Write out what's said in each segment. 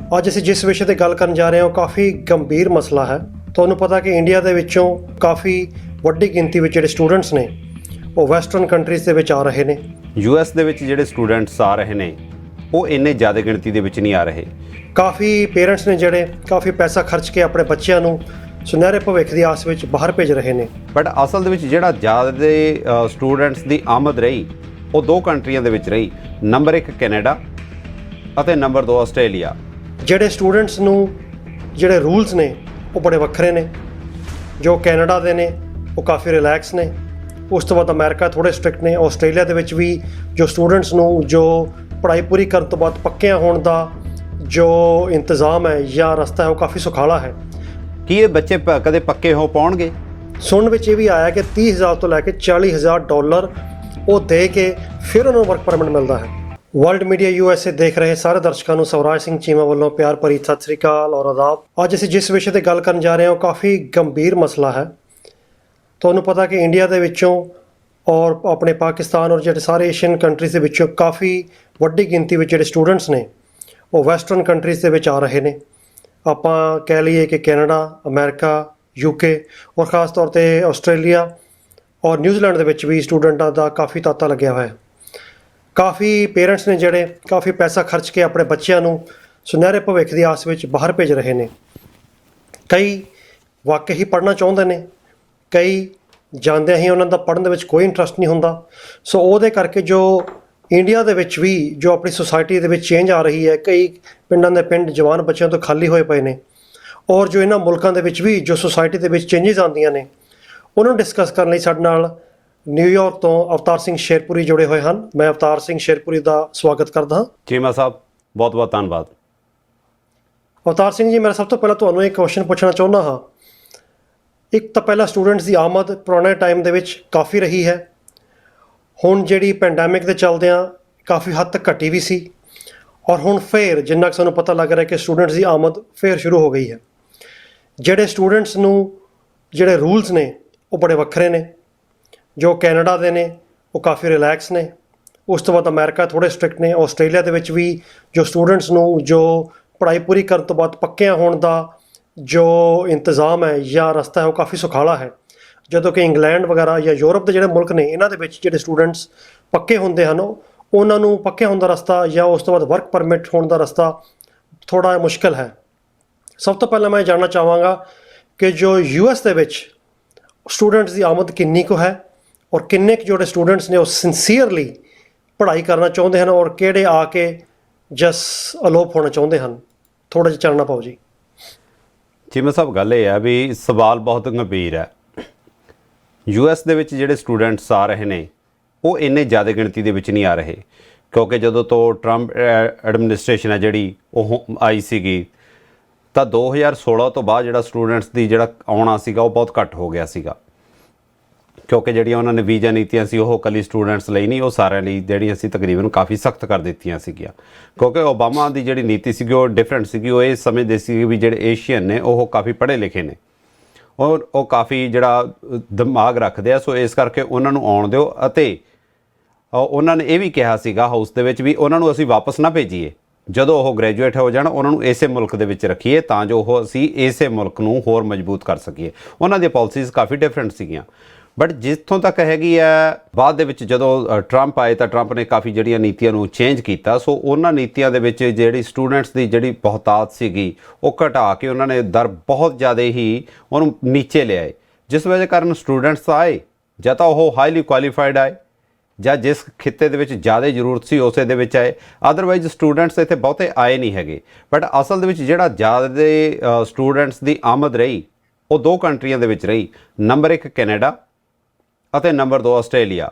ਅੱਜ ਅਸੀਂ ਜਿਸ ਵਿਸ਼ੇ 'ਤੇ ਗੱਲ ਕਰਨ ਜਾ ਰਹੇ ਹਾਂ ਉਹ ਕਾਫੀ ਗੰਭੀਰ ਮਸਲਾ ਹੈ। ਤੁਹਾਨੂੰ ਪਤਾ ਕਿ ਇੰਡੀਆ ਦੇ ਵਿੱਚੋਂ ਕਾਫੀ ਵੱਡੀ ਗਿਣਤੀ ਵਿੱਚ ਜਿਹੜੇ ਸਟੂਡੈਂਟਸ ਨੇ ਉਹ ਵੈਸਟਰਨ ਕੰਟਰੀਜ਼ ਦੇ ਵਿੱਚ ਆ ਰਹੇ ਨੇ। US ਦੇ ਵਿੱਚ ਜਿਹੜੇ ਸਟੂਡੈਂਟਸ ਆ ਰਹੇ ਨੇ ਉਹ ਇੰਨੇ ਜ਼ਿਆਦਾ ਗਿਣਤੀ ਦੇ ਵਿੱਚ ਨਹੀਂ ਆ ਰਹੇ। ਕਾਫੀ ਪੇਰੈਂਟਸ ਨੇ ਜਿਹੜੇ ਕਾਫੀ ਪੈਸਾ ਖਰਚ ਕੇ ਆਪਣੇ ਬੱਚਿਆਂ ਨੂੰ ਸੁਨਹਿਰੇ ਭਵਿੱਖ ਦੀ ਆਸ ਵਿੱਚ ਬਾਹਰ ਭੇਜ ਰਹੇ ਨੇ। ਬਟ ਅਸਲ ਦੇ ਵਿੱਚ ਜਿਹੜਾ ਜ਼ਿਆਦਾ ਸਟੂਡੈਂਟਸ ਦੀ ਆਮਦ ਰਹੀ ਉਹ ਦੋ ਕੰਟਰੀਆਂ ਦੇ ਵਿੱਚ ਰਹੀ। ਨੰਬਰ 1 ਕੈਨੇਡਾ ਅਤੇ ਨੰਬਰ 2 ਆਸਟ੍ਰੇਲੀਆ। ਜਿਹੜੇ ਸਟੂਡੈਂਟਸ ਨੂੰ ਜਿਹੜੇ ਰੂਲਸ ਨੇ ਉਹ ਬੜੇ ਵੱਖਰੇ ਨੇ। ਜੋ ਕੈਨੇਡਾ ਦੇ ਨੇ ਉਹ ਕਾਫੀ ਰਿਲੈਕਸ ਨੇ। ਉਸ ਤੋਂ ਬਾਅਦ ਅਮਰੀਕਾ ਥੋੜ੍ਹੇ ਸਟ੍ਰਿਕਟ ਨੇ। ਆਸਟ੍ਰੇਲੀਆ ਦੇ ਵਿੱਚ ਵੀ ਜੋ ਸਟੂਡੈਂਟਸ ਨੂੰ ਜੋ ਪੜ੍ਹਾਈ ਪੂਰੀ ਕਰਨ ਤੋਂ ਬਾਅਦ ਪੱਕਿਆਂ ਹੋਣ ਦਾ ਜੋ ਇੰਤਜ਼ਾਮ ਹੈ ਜਾਂ ਰਸਤਾ ਹੈ ਉਹ ਕਾਫੀ ਸੁਖਾਲਾ ਹੈ। ਕੀ ਇਹ ਬੱਚੇ ਕਦੇ ਪੱਕੇ ਹੋ ਪਾਉਣਗੇ? ਸੁਣਨ ਵਿੱਚ ਇਹ ਵੀ ਆਇਆ ਕਿ 30,000 ਤੋਂ ਲੈ ਕੇ $40,000 ਉਹ ਦੇ ਕੇ ਫਿਰ ਉਹਨਾਂ ਨੂੰ ਵਰਕ ਪਰਮਿਟ ਮਿਲਦਾ ਹੈ। ਵਰਲਡ ਮੀਡੀਆ USA ਦੇਖ ਰਹੇ ਸਾਰੇ ਦਰਸ਼ਕਾਂ ਨੂੰ ਸਵਰਾਜ ਸਿੰਘ ਚੀਮਾ ਵੱਲੋਂ ਪਿਆਰ ਭਰੀ ਸਤਿ ਸ੍ਰੀ ਅਕਾਲ ਔਰ ਆਦਾਬ। ਅੱਜ ਅਸੀਂ ਜਿਸ ਵਿਸ਼ੇ 'ਤੇ ਗੱਲ ਕਰਨ ਜਾ ਰਹੇ ਹਾਂ ਉਹ ਕਾਫੀ ਗੰਭੀਰ ਮਸਲਾ ਹੈ। ਤੁਹਾਨੂੰ ਪਤਾ ਕਿ ਇੰਡੀਆ ਦੇ ਵਿੱਚੋਂ ਔਰ ਆਪਣੇ ਪਾਕਿਸਤਾਨ ਔਰ ਜਿਹੜੇ ਸਾਰੇ ਏਸ਼ੀਅਨ ਕੰਟਰੀਜ਼ ਦੇ ਵਿੱਚੋਂ ਕਾਫੀ ਵੱਡੀ ਗਿਣਤੀ ਵਿੱਚ ਜਿਹੜੇ ਸਟੂਡੈਂਟਸ ਨੇ ਉਹ ਵੈਸਟਰਨ ਕੰਟਰੀਜ਼ ਦੇ ਵਿੱਚ ਆ ਰਹੇ ਨੇ। ਆਪਾਂ ਕਹਿ ਲਈਏ ਕਿ ਕੈਨੇਡਾ, ਅਮਰੀਕਾ, UK ਔਰ ਖ਼ਾਸ ਤੌਰ 'ਤੇ ਆਸਟ੍ਰੇਲੀਆ ਔਰ ਨਿਊਜ਼ੀਲੈਂਡ ਦੇ ਵਿੱਚ ਵੀ ਸਟੂਡੈਂਟਾਂ ਦਾ ਕਾਫੀ ਤਾਂਤਾ ਲੱਗਿਆ ਹੋਇਆ ਹੈ। ਕਾਫੀ ਪੇਰੈਂਟਸ ਨੇ ਜਿਹੜੇ ਕਾਫੀ ਪੈਸਾ ਖਰਚ ਕੇ ਆਪਣੇ ਬੱਚਿਆਂ ਨੂੰ ਸੁਨਹਿਰੇ ਭਵਿੱਖ ਦੀ ਆਸ ਵਿੱਚ ਬਾਹਰ ਭੇਜ ਰਹੇ ਨੇ। ਕਈ ਵਾਕਈ ਹੀ ਪੜ੍ਹਨਾ ਚਾਹੁੰਦੇ ਨੇ, ਕਈ ਜਾਂਦਿਆਂ ਹੀ ਉਹਨਾਂ ਦਾ ਪੜ੍ਹਨ ਦੇ ਵਿੱਚ ਕੋਈ ਇੰਟਰਸਟ ਨਹੀਂ ਹੁੰਦਾ। ਸੋ ਉਹਦੇ ਕਰਕੇ ਜੋ ਇੰਡੀਆ ਦੇ ਵਿੱਚ ਵੀ ਜੋ ਆਪਣੀ ਸੁਸਾਇਟੀ ਦੇ ਵਿੱਚ ਚੇਂਜ ਆ ਰਹੀ ਹੈ, ਕਈ ਪਿੰਡਾਂ ਦੇ ਪਿੰਡ ਜਵਾਨ ਬੱਚਿਆਂ ਤੋਂ ਖਾਲੀ ਹੋਏ ਪਏ ਨੇ। ਔਰ ਜੋ ਇਹਨਾਂ ਮੁਲਕਾਂ ਦੇ ਵਿੱਚ ਵੀ ਜੋ ਸੁਸਾਇਟੀ ਦੇ ਵਿੱਚ ਚੇਂਜਿਸ ਆਉਂਦੀਆਂ ਨੇ ਉਹਨੂੰ ਡਿਸਕਸ ਕਰਨ ਲਈ ਸਾਡੇ ਨਾਲ ਨਿਊਯਾਰਕ ਤੋਂ ਅਵਤਾਰ ਸਿੰਘ ਸ਼ੇਰਪੁਰੀ ਜੁੜੇ ਹੋਏ ਹਨ। ਮੈਂ ਅਵਤਾਰ ਸਿੰਘ ਸ਼ੇਰਪੁਰੀ ਦਾ ਸਵਾਗਤ ਕਰਦਾ ਹਾਂ। ਚੀਮਾ ਸਾਹਿਬ ਬਹੁਤ ਬਹੁਤ ਧੰਨਵਾਦ। ਅਵਤਾਰ ਸਿੰਘ ਜੀ, ਮੈਂ ਸਭ ਤੋਂ ਪਹਿਲਾਂ ਤੁਹਾਨੂੰ ਇੱਕ ਕੁਐਸਚਨ ਪੁੱਛਣਾ ਚਾਹੁੰਦਾ ਹਾਂ। ਇੱਕ ਤਾਂ ਪਹਿਲਾਂ ਸਟੂਡੈਂਟਸ ਦੀ ਆਮਦ ਪੁਰਾਣੇ ਟਾਈਮ ਦੇ ਵਿੱਚ ਕਾਫੀ ਰਹੀ ਹੈ। ਹੁਣ ਜਿਹੜੀ ਪੈਂਡੈਮਿਕ ਦੇ ਚੱਲਦਿਆਂ ਕਾਫੀ ਹੱਦ ਤੱਕ ਘਟੀ ਵੀ ਸੀ ਔਰ ਹੁਣ ਫੇਰ ਜਿੰਨਾ ਕੁ ਸਾਨੂੰ ਪਤਾ ਲੱਗ ਰਿਹਾ ਕਿ ਸਟੂਡੈਂਟਸ ਦੀ ਆਮਦ ਫੇਰ ਸ਼ੁਰੂ ਹੋ ਗਈ ਹੈ। ਜਿਹੜੇ ਸਟੂਡੈਂਟਸ ਨੂੰ ਜਿਹੜੇ ਰੂਲਸ ਨੇ ਉਹ ਬੜੇ ਵੱਖਰੇ ਨੇ। ਜੋ ਕੈਨੇਡਾ ਦੇ ਨੇ ਉਹ ਕਾਫੀ ਰਿਲੈਕਸ ਨੇ। ਉਸ ਤੋਂ ਬਾਅਦ ਅਮਰੀਕਾ ਥੋੜ੍ਹੇ ਸਟ੍ਰਿਕਟ ਨੇ। ਆਸਟ੍ਰੇਲੀਆ ਦੇ ਵਿੱਚ ਵੀ ਜੋ ਸਟੂਡੈਂਟਸ ਨੂੰ ਜੋ ਪੜ੍ਹਾਈ ਪੂਰੀ ਕਰਨ ਤੋਂ ਬਾਅਦ ਪੱਕਿਆਂ ਹੋਣ ਦਾ ਜੋ ਇੰਤਜ਼ਾਮ ਹੈ ਜਾਂ ਰਸਤਾ ਹੈ ਉਹ ਕਾਫੀ ਸੁਖਾਲਾ ਹੈ। ਜਦੋਂ ਕਿ ਇੰਗਲੈਂਡ ਵਗੈਰਾ ਜਾਂ ਯੂਰਪ ਦੇ ਜਿਹੜੇ ਮੁਲਕ ਨੇ ਇਹਨਾਂ ਦੇ ਵਿੱਚ ਜਿਹੜੇ ਸਟੂਡੈਂਟਸ ਪੱਕੇ ਹੁੰਦੇ ਹਨ ਉਹਨਾਂ ਨੂੰ ਪੱਕੇ ਹੋਣ ਦਾ ਰਸਤਾ ਜਾਂ ਉਸ ਤੋਂ ਬਾਅਦ ਵਰਕ ਪਰਮਿਟ ਹੋਣ ਦਾ ਰਸਤਾ ਥੋੜ੍ਹਾ ਮੁਸ਼ਕਿਲ ਹੈ। ਸਭ ਤੋਂ ਪਹਿਲਾਂ ਮੈਂ ਜਾਣਨਾ ਚਾਹਾਂਗਾ ਕਿ ਜੋ US ਦੇ ਵਿੱਚ ਸਟੂਡੈਂਟਸ ਦੀ ਆਮਦ ਕਿੰਨੀ ਕੁ ਹੈ ਔਰ ਕਿੰਨੇ ਕੁ ਜਿਹੜੇ ਸਟੂਡੈਂਟਸ ਨੇ ਉਹ ਸਿੰਸੀਅਰਲੀ ਪੜ੍ਹਾਈ ਕਰਨਾ ਚਾਹੁੰਦੇ ਹਨ ਔਰ ਕਿਹੜੇ ਆ ਕੇ ਜਸ ਅਲੋਪ ਹੋਣਾ ਚਾਹੁੰਦੇ ਹਨ। ਥੋੜ੍ਹਾ ਜਿਹਾ ਚਾਨਣਾ ਪਾਓ ਜੀ। ਚੀਮਾ ਸਾਹਿਬ ਗੱਲ ਇਹ ਹੈ ਵੀ ਸਵਾਲ ਬਹੁਤ ਗੰਭੀਰ ਹੈ। US ਦੇ ਵਿੱਚ ਜਿਹੜੇ ਸਟੂਡੈਂਟਸ ਆ ਰਹੇ ਨੇ ਉਹ ਇੰਨੇ ਜ਼ਿਆਦਾ ਗਿਣਤੀ ਦੇ ਵਿੱਚ ਨਹੀਂ ਆ ਰਹੇ ਕਿਉਂਕਿ ਜਦੋਂ ਤੋਂ ਟਰੰਪ ਐਡਮਿਨਿਸਟ੍ਰੇਸ਼ਨ ਹੈ ਜਿਹੜੀ ਉਹ ਆਈ ਸੀਗੀ ਤਾਂ 2016 ਤੋਂ ਬਾਅਦ ਜਿਹੜਾ ਸਟੂਡੈਂਟਸ ਦੀ ਜਿਹੜਾ ਆਉਣਾ ਸੀਗਾ ਉਹ ਬਹੁਤ ਘੱਟ ਹੋ ਗਿਆ ਸੀਗਾ ਕਿਉਂਕਿ ਜਿਹੜੀਆਂ ਉਹਨਾਂ ਨੇ ਵੀਜ਼ਾ ਨੀਤੀਆਂ ਸੀ ਉਹ ਇਕੱਲੀ ਸਟੂਡੈਂਟਸ ਲਈ ਨਹੀਂ, ਉਹ ਸਾਰਿਆਂ ਲਈ ਜਿਹੜੀਆਂ ਸੀ ਤਕਰੀਬਨ ਕਾਫੀ ਸਖਤ ਕਰ ਦਿੱਤੀਆਂ ਸੀਗੀਆਂ ਕਿਉਂਕਿ ਓਬਾਮਾ ਦੀ ਜਿਹੜੀ ਨੀਤੀ ਸੀਗੀ ਉਹ ਡਿਫਰੈਂਟ ਸੀਗੀ। ਉਹ ਇਹ ਸਮਝਦੇ ਸੀ ਵੀ ਜਿਹੜੇ ਏਸ਼ੀਅਨ ਨੇ ਉਹ ਕਾਫੀ ਪੜ੍ਹੇ ਲਿਖੇ ਨੇ ਔਰ ਉਹ ਕਾਫੀ ਜਿਹੜਾ ਦਿਮਾਗ ਰੱਖਦੇ ਆ। ਸੋ ਇਸ ਕਰਕੇ ਉਹਨਾਂ ਨੂੰ ਆਉਣ ਦਿਓ ਅਤੇ ਉਹਨਾਂ ਨੇ ਇਹ ਵੀ ਕਿਹਾ ਸੀਗਾ ਹਾਊਸ ਦੇ ਵਿੱਚ ਵੀ ਉਹਨਾਂ ਨੂੰ ਅਸੀਂ ਵਾਪਸ ਨਾ ਭੇਜੀਏ। ਜਦੋਂ ਉਹ ਗ੍ਰੈਜੂਏਟ ਹੋ ਜਾਣ ਉਹਨਾਂ ਨੂੰ ਇਸੇ ਮੁਲਕ ਦੇ ਵਿੱਚ ਰੱਖੀਏ ਤਾਂ ਜੋ ਉਹ ਅਸੀਂ ਇਸੇ ਮੁਲਕ ਨੂੰ ਹੋਰ ਮਜ਼ਬੂਤ ਕਰ ਸਕੀਏ। ਉਹਨਾਂ ਦੀਆਂ ਪਾਲਿਸੀਜ਼ ਕਾਫੀ ਡਿਫਰੈਂਟ ਸੀਗੀਆਂ। ਬਟ ਜਿੱਥੋਂ ਤੱਕ ਹੈਗੀ ਹੈ ਬਾਅਦ ਦੇ ਵਿੱਚ ਜਦੋਂ ਟਰੰਪ ਆਏ ਤਾਂ ਟਰੰਪ ਨੇ ਕਾਫੀ ਜਿਹੜੀਆਂ ਨੀਤੀਆਂ ਨੂੰ ਚੇਂਜ ਕੀਤਾ। ਸੋ ਉਹਨਾਂ ਨੀਤੀਆਂ ਦੇ ਵਿੱਚ ਜਿਹੜੀ ਸਟੂਡੈਂਟਸ ਦੀ ਜਿਹੜੀ ਬਹੁਤਾਤ ਸੀਗੀ ਉਹ ਘਟਾ ਕੇ ਉਹਨਾਂ ਨੇ ਦਰ ਬਹੁਤ ਜ਼ਿਆਦਾ ਹੀ ਉਹਨੂੰ ਨੀਚੇ ਲਿਆਏ, ਜਿਸ ਵਜ੍ਹਾ ਕਾਰਨ ਸਟੂਡੈਂਟਸ ਆਏ ਜਾਂ ਤਾਂ ਉਹ ਹਾਈਲੀ ਕੁਆਲੀਫਾਈਡ ਆਏ ਜਾਂ ਜਿਸ ਖਿੱਤੇ ਦੇ ਵਿੱਚ ਜ਼ਿਆਦਾ ਜ਼ਰੂਰਤ ਸੀ ਉਸੇ ਦੇ ਵਿੱਚ ਆਏ। ਅਦਰਵਾਈਜ਼ ਸਟੂਡੈਂਟਸ ਇੱਥੇ ਬਹੁਤੇ ਆਏ ਨਹੀਂ ਹੈਗੇ। ਬਟ ਅਸਲ ਦੇ ਵਿੱਚ ਜਿਹੜਾ ਜ਼ਿਆਦਾ ਸਟੂਡੈਂਟਸ ਦੀ ਆਮਦ ਰਹੀ ਉਹ ਦੋ ਕੰਟਰੀਆਂ ਦੇ ਵਿੱਚ ਰਹੀ। ਨੰਬਰ 1 ਕੈਨੇਡਾ ਅਤੇ ਨੰਬਰ 2 ਆਸਟ੍ਰੇਲੀਆ।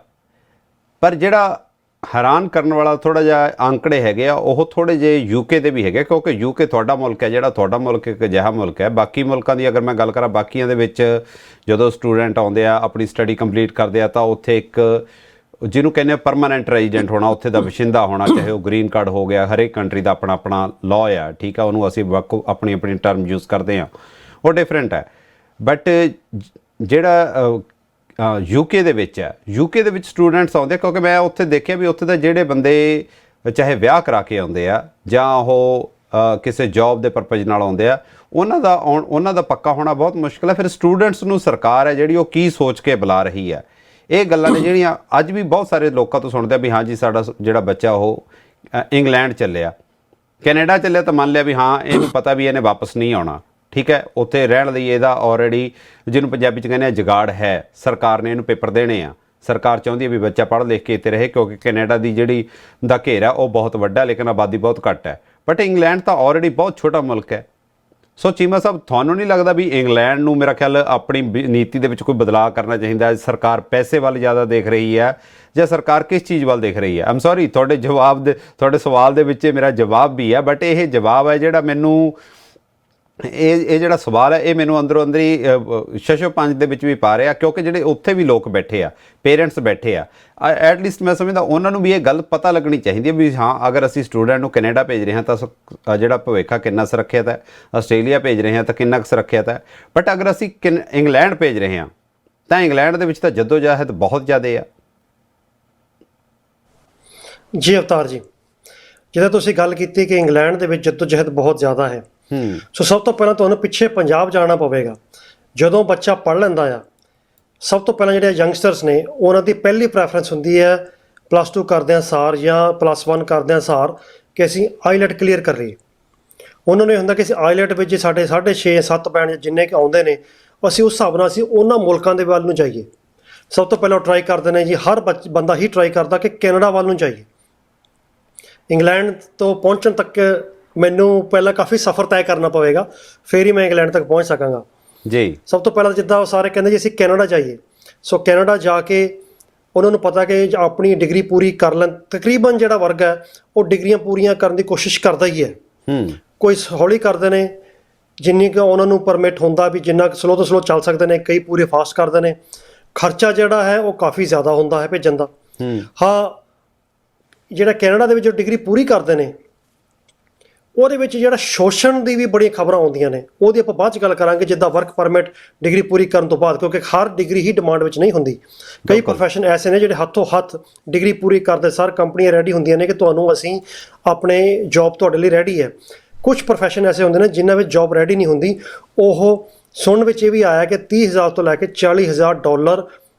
ਪਰ ਜਿਹੜਾ ਹੈਰਾਨ ਕਰਨ ਵਾਲਾ ਥੋੜ੍ਹਾ ਜਿਹਾ ਅੰਕੜੇ ਹੈਗੇ ਆ ਉਹ ਥੋੜ੍ਹੇ ਜਿਹੇ UK ਦੇ ਵੀ ਹੈਗੇ ਕਿਉਂਕਿ UK ਤੁਹਾਡਾ ਮੁਲਕ ਹੈ, ਜਿਹੜਾ ਤੁਹਾਡਾ ਮੁਲਕ ਇੱਕ ਅਜਿਹਾ ਮੁਲਕ ਹੈ। ਬਾਕੀ ਮੁਲਕਾਂ ਦੀ ਅਗਰ ਮੈਂ ਗੱਲ ਕਰਾਂ, ਬਾਕੀਆਂ ਦੇ ਵਿੱਚ ਜਦੋਂ ਸਟੂਡੈਂਟ ਆਉਂਦੇ ਆ ਆਪਣੀ ਸਟੱਡੀ ਕੰਪਲੀਟ ਕਰਦੇ ਆ ਤਾਂ ਉੱਥੇ ਇੱਕ ਜਿਹਨੂੰ ਕਹਿੰਦੇ ਆ ਪਰਮਾਨੈਂਟ ਰੈਜ਼ੀਡੈਂਟ ਹੋਣਾ, ਉੱਥੇ ਦਾ ਵਸਿੰਦਾ ਹੋਣਾ, ਚਾਹੇ ਉਹ ਗ੍ਰੀਨ ਕਾਰਡ ਹੋ ਗਿਆ। ਹਰੇਕ ਕੰਟਰੀ ਦਾ ਆਪਣਾ ਆਪਣਾ ਲਾਅ ਆ, ਠੀਕ ਆ, ਉਹਨੂੰ ਅਸੀਂ ਆਪਣੀ ਆਪਣੀ ਟਰਮ ਯੂਜ਼ ਕਰਦੇ ਹਾਂ, ਉਹ ਡਿਫਰੈਂਟ ਹੈ। ਬਟ ਜਿਹੜਾ UK ਦੇ ਵਿੱਚ ਹੈ, UK ਦੇ ਵਿੱਚ ਸਟੂਡੈਂਟਸ ਆਉਂਦੇ ਕਿਉਂਕਿ ਮੈਂ ਉੱਥੇ ਦੇਖਿਆ ਵੀ ਉੱਥੇ ਦਾ ਜਿਹੜੇ ਬੰਦੇ ਚਾਹੇ ਵਿਆਹ ਕਰਾ ਕੇ ਆਉਂਦੇ ਆ ਜਾਂ ਉਹ ਕਿਸੇ ਜੌਬ ਦੇ ਪਰਪਸ ਨਾਲ ਆਉਂਦੇ ਆ, ਉਹਨਾਂ ਦਾ ਪੱਕਾ ਹੋਣਾ ਬਹੁਤ ਮੁਸ਼ਕਿਲ ਹੈ। ਫਿਰ ਸਟੂਡੈਂਟਸ ਨੂੰ ਸਰਕਾਰ ਹੈ ਜਿਹੜੀ ਉਹ ਕੀ ਸੋਚ ਕੇ ਬੁਲਾ ਰਹੀ ਹੈ, ਇਹ ਗੱਲਾਂ ਨੇ ਜਿਹੜੀਆਂ ਅੱਜ ਵੀ ਬਹੁਤ ਸਾਰੇ ਲੋਕਾਂ ਤੋਂ ਸੁਣਦੇ ਆ ਵੀ ਹਾਂਜੀ ਸਾਡਾ ਜਿਹੜਾ ਬੱਚਾ ਉਹ ਇੰਗਲੈਂਡ ਚੱਲਿਆ, ਕੈਨੇਡਾ ਚੱਲਿਆ, ਤਾਂ ਮੰਨ ਲਿਆ ਵੀ ਹਾਂ ਇਹਨੂੰ ਪਤਾ ਵੀ ਇਹਨੇ ਵਾਪਸ ਨਹੀਂ ਆਉਣਾ, ਠੀਕ ਹੈ, ਉੱਥੇ ਰਹਿਣ ਲਈ ਇਹਦਾ ਆਲਰੇਡੀ ਜਿਹਨੂੰ ਪੰਜਾਬੀ 'ਚ ਕਹਿੰਦੇ ਆ ਜੁਗਾੜ ਹੈ, ਸਰਕਾਰ ਨੇ ਇਹਨੂੰ ਪੇਪਰ ਦੇਣੇ ਆ, ਸਰਕਾਰ ਚਾਹੁੰਦੀ ਹੈ ਵੀ ਬੱਚਾ ਪੜ੍ਹ ਲਿਖ ਕੇ ਇੱਥੇ ਰਹੇ, ਕਿਉਂਕਿ ਕੈਨੇਡਾ ਦੀ ਜਿਹੜੀ ਦਾ ਘੇਰਾ ਉਹ ਬਹੁਤ ਵੱਡਾ ਲੇਕਿਨ ਆਬਾਦੀ ਬਹੁਤ ਘੱਟ ਹੈ। ਬਟ ਇੰਗਲੈਂਡ ਤਾਂ ਆਲਰੇਡੀ ਬਹੁਤ ਛੋਟਾ ਮੁਲਕ ਹੈ। ਸੋ ਚੀਮਾ ਸਾਹਿਬ, ਤੁਹਾਨੂੰ ਨਹੀਂ ਲੱਗਦਾ ਵੀ ਇੰਗਲੈਂਡ ਨੂੰ ਮੇਰਾ ਖਿਆਲ ਆਪਣੀ ਨੀਤੀ ਦੇ ਵਿੱਚ ਕੋਈ ਬਦਲਾਅ ਕਰਨਾ ਚਾਹੀਦਾ ਹੈ? ਸਰਕਾਰ ਪੈਸੇ ਵੱਲ ਜ਼ਿਆਦਾ ਦੇਖ ਰਹੀ ਹੈ ਜਾਂ ਸਰਕਾਰ ਕਿਸ ਚੀਜ਼ ਵੱਲ ਦੇਖ ਰਹੀ ਹੈ? ਆਮ ਸੌਰੀ, ਤੁਹਾਡੇ ਸਵਾਲ ਦੇ ਵਿੱਚ ਮੇਰਾ ਜਵਾਬ ਵੀ ਹੈ, ਬਟ ਇਹ ਜਵਾਬ ਹੈ ਜਿਹੜਾ ਮੈਨੂੰ ਇਹ ਜਿਹੜਾ ਸਵਾਲ ਹੈ ਇਹ ਮੈਨੂੰ ਅੰਦਰੋਂ ਅੰਦਰੀ ਛਛੋ ਪੰਜ ਦੇ ਵਿੱਚ ਵੀ ਪਾ ਰਿਹਾ, ਕਿਉਂਕਿ ਜਿਹੜੇ ਉੱਥੇ ਵੀ ਲੋਕ ਬੈਠੇ ਆ, ਪੇਰੈਂਟਸ ਬੈਠੇ ਆ, ਐਟਲੀਸਟ ਮੈਂ ਸਮਝਦਾ ਉਹਨਾਂ ਨੂੰ ਵੀ ਇਹ ਗੱਲ ਪਤਾ ਲੱਗਣੀ ਚਾਹੀਦੀ ਹੈ ਵੀ ਹਾਂ ਅਗਰ ਅਸੀਂ ਸਟੂਡੈਂਟ ਨੂੰ ਕੈਨੇਡਾ ਭੇਜ ਰਹੇ ਹਾਂ ਤਾਂ ਜਿਹੜਾ ਭਵਿੱਖ ਆ ਕਿੰਨਾ ਸੁਰੱਖਿਅਤ ਹੈ, ਆਸਟ੍ਰੇਲੀਆ ਭੇਜ ਰਹੇ ਹਾਂ ਤਾਂ ਕਿੰਨਾ ਕੁ ਸੁਰੱਖਿਅਤ ਹੈ, ਬਟ ਅਗਰ ਅਸੀਂ ਇੰਗਲੈਂਡ ਭੇਜ ਰਹੇ ਹਾਂ ਤਾਂ ਇੰਗਲੈਂਡ ਦੇ ਵਿੱਚ ਤਾਂ ਜੱਦੋ-ਜਹਿਦ ਬਹੁਤ ਜ਼ਿਆਦਾ ਆ। ਜੀ ਅਵਤਾਰ ਜੀ, ਜਿੱਦਾਂ ਤੁਸੀਂ ਗੱਲ ਕੀਤੀ ਕਿ ਇੰਗਲੈਂਡ ਦੇ ਵਿੱਚ ਜੱਦੋ-ਜਹਿਦ ਬਹੁਤ ਜ਼ਿਆਦਾ ਹੈ, ਸੋ ਸਭ ਤੋਂ ਪਹਿਲਾਂ ਤੁਹਾਨੂੰ ਪਿੱਛੇ ਪੰਜਾਬ ਜਾਣਾ ਪਵੇਗਾ। ਜਦੋਂ ਬੱਚਾ ਪੜ੍ਹ ਲੈਂਦਾ ਆ, ਸਭ ਤੋਂ ਪਹਿਲਾਂ ਜਿਹੜੇ ਯੰਗਸਟਰਸ ਨੇ ਉਹਨਾਂ ਦੀ ਪਹਿਲੀ ਪ੍ਰੈਫਰੈਂਸ ਹੁੰਦੀ ਹੈ +2 ਕਰਦਿਆਂ ਸਾਰ ਜਾਂ +1 ਕਰਦਿਆਂ ਸਾਰ ਕਿ ਅਸੀਂ ਆਈਲੈਟ ਕਲੀਅਰ ਕਰ ਲਈਏ। ਉਹਨਾਂ ਨੂੰ ਇਹ ਹੁੰਦਾ ਕਿ ਅਸੀਂ ਆਈਲੈਟ ਵਿੱਚ ਜੇ ਸਾਡੇ 6.5 7 ਬੈਂਡ ਜਿੰਨੇ ਕਿ ਆਉਂਦੇ ਨੇ, ਅਸੀਂ ਉਸ ਹਿਸਾਬ ਨਾਲ ਅਸੀਂ ਉਹਨਾਂ ਮੁਲਕਾਂ ਦੇ ਵੱਲ ਨੂੰ ਜਾਈਏ। ਸਭ ਤੋਂ ਪਹਿਲਾਂ ਟਰਾਈ ਕਰਦੇ ਨੇ ਜੀ, ਹਰ ਬੰਦਾ ਹੀ ਟਰਾਈ ਕਰਦਾ ਕਿ ਕੈਨੇਡਾ ਵੱਲ ਨੂੰ ਜਾਈਏ। ਇੰਗਲੈਂਡ ਤੋਂ ਪਹੁੰਚਣ ਤੱਕ ਮੈਨੂੰ ਪਹਿਲਾਂ ਕਾਫੀ ਸਫ਼ਰ ਤੈਅ ਕਰਨਾ ਪਵੇਗਾ, ਫਿਰ ਹੀ ਮੈਂ ਇੰਗਲੈਂਡ ਤੱਕ ਪਹੁੰਚ ਸਕਾਂਗਾ ਜੀ। ਸਭ ਤੋਂ ਪਹਿਲਾਂ ਜਿੱਦਾਂ ਉਹ ਸਾਰੇ ਕਹਿੰਦੇ ਜੀ ਅਸੀਂ ਕੈਨੇਡਾ ਜਾਈਏ, ਸੋ ਕੈਨੇਡਾ ਜਾ ਕੇ ਉਹਨਾਂ ਨੂੰ ਪਤਾ ਕਿ ਆਪਣੀ ਡਿਗਰੀ ਪੂਰੀ ਕਰ ਲੈਣ, ਤਕਰੀਬਨ ਜਿਹੜਾ ਵਰਗ ਹੈ ਉਹ ਡਿਗਰੀਆਂ ਪੂਰੀਆਂ ਕਰਨ ਦੀ ਕੋਸ਼ਿਸ਼ ਕਰਦਾ ਹੀ ਹੈ। ਕੋਈ ਹੌਲੀ ਕਰਦੇ ਨੇ ਜਿੰਨੀ ਕੁ ਉਹਨਾਂ ਨੂੰ ਪਰਮਿਟ ਹੁੰਦਾ ਵੀ ਜਿੰਨਾ ਕੁ ਸਲੋ ਤੋਂ ਸਲੋ ਚੱਲ ਸਕਦੇ ਨੇ, ਕਈ ਪੂਰੇ ਫਾਸਟ ਕਰਦੇ ਨੇ। ਖਰਚਾ ਜਿਹੜਾ ਹੈ ਉਹ ਕਾਫੀ ਜ਼ਿਆਦਾ ਹੁੰਦਾ ਹੈ ਭੇਜਣ ਦਾ। ਹਾਂ, ਜਿਹੜਾ ਕੈਨੇਡਾ ਦੇ ਵਿੱਚ ਜੋ ਡਿਗਰੀ ਪੂਰੀ ਕਰਦੇ ਨੇ ਉਹਦੇ ਵਿੱਚ ਜਿਹੜਾ ਸ਼ੋਸ਼ਣ ਦੀ ਵੀ ਬੜੀਆਂ ਖਬਰਾਂ ਆਉਂਦੀਆਂ ਨੇ, ਉਹਦੀ ਆਪਾਂ ਬਾਅਦ 'ਚ ਗੱਲ ਕਰਾਂਗੇ। ਜਿੱਦਾਂ ਵਰਕ ਪਰਮਿਟ ਡਿਗਰੀ ਪੂਰੀ ਕਰਨ ਤੋਂ ਬਾਅਦ, ਕਿਉਂਕਿ ਹਰ ਡਿਗਰੀ ਹੀ ਡਿਮਾਂਡ ਵਿੱਚ ਨਹੀਂ ਹੁੰਦੀ, ਕਈ ਪ੍ਰੋਫੈਸ਼ਨ ਐਸੇ ਨੇ ਜਿਹੜੇ ਹੱਥੋਂ ਹੱਥ ਡਿਗਰੀ ਪੂਰੀ ਕਰਦੇ ਸਾਰ ਕੰਪਨੀਆਂ ਰੈਡੀ ਹੁੰਦੀਆਂ ਨੇ ਕਿ ਤੁਹਾਨੂੰ ਅਸੀਂ ਆਪਣੇ ਜੌਬ ਤੁਹਾਡੇ ਲਈ ਰੈਡੀ ਹੈ। ਕੁਝ ਪ੍ਰੋਫੈਸ਼ਨ ਐਸੇ ਹੁੰਦੇ ਨੇ ਜਿਨ੍ਹਾਂ ਵਿੱਚ ਜੌਬ ਰੈਡੀ ਨਹੀਂ ਹੁੰਦੀ। ਉਹ ਸੁਣਨ ਵਿੱਚ ਇਹ ਵੀ ਆਇਆ ਕਿ $30,000 ਤੋਂ ਲੈ ਕੇ $40,000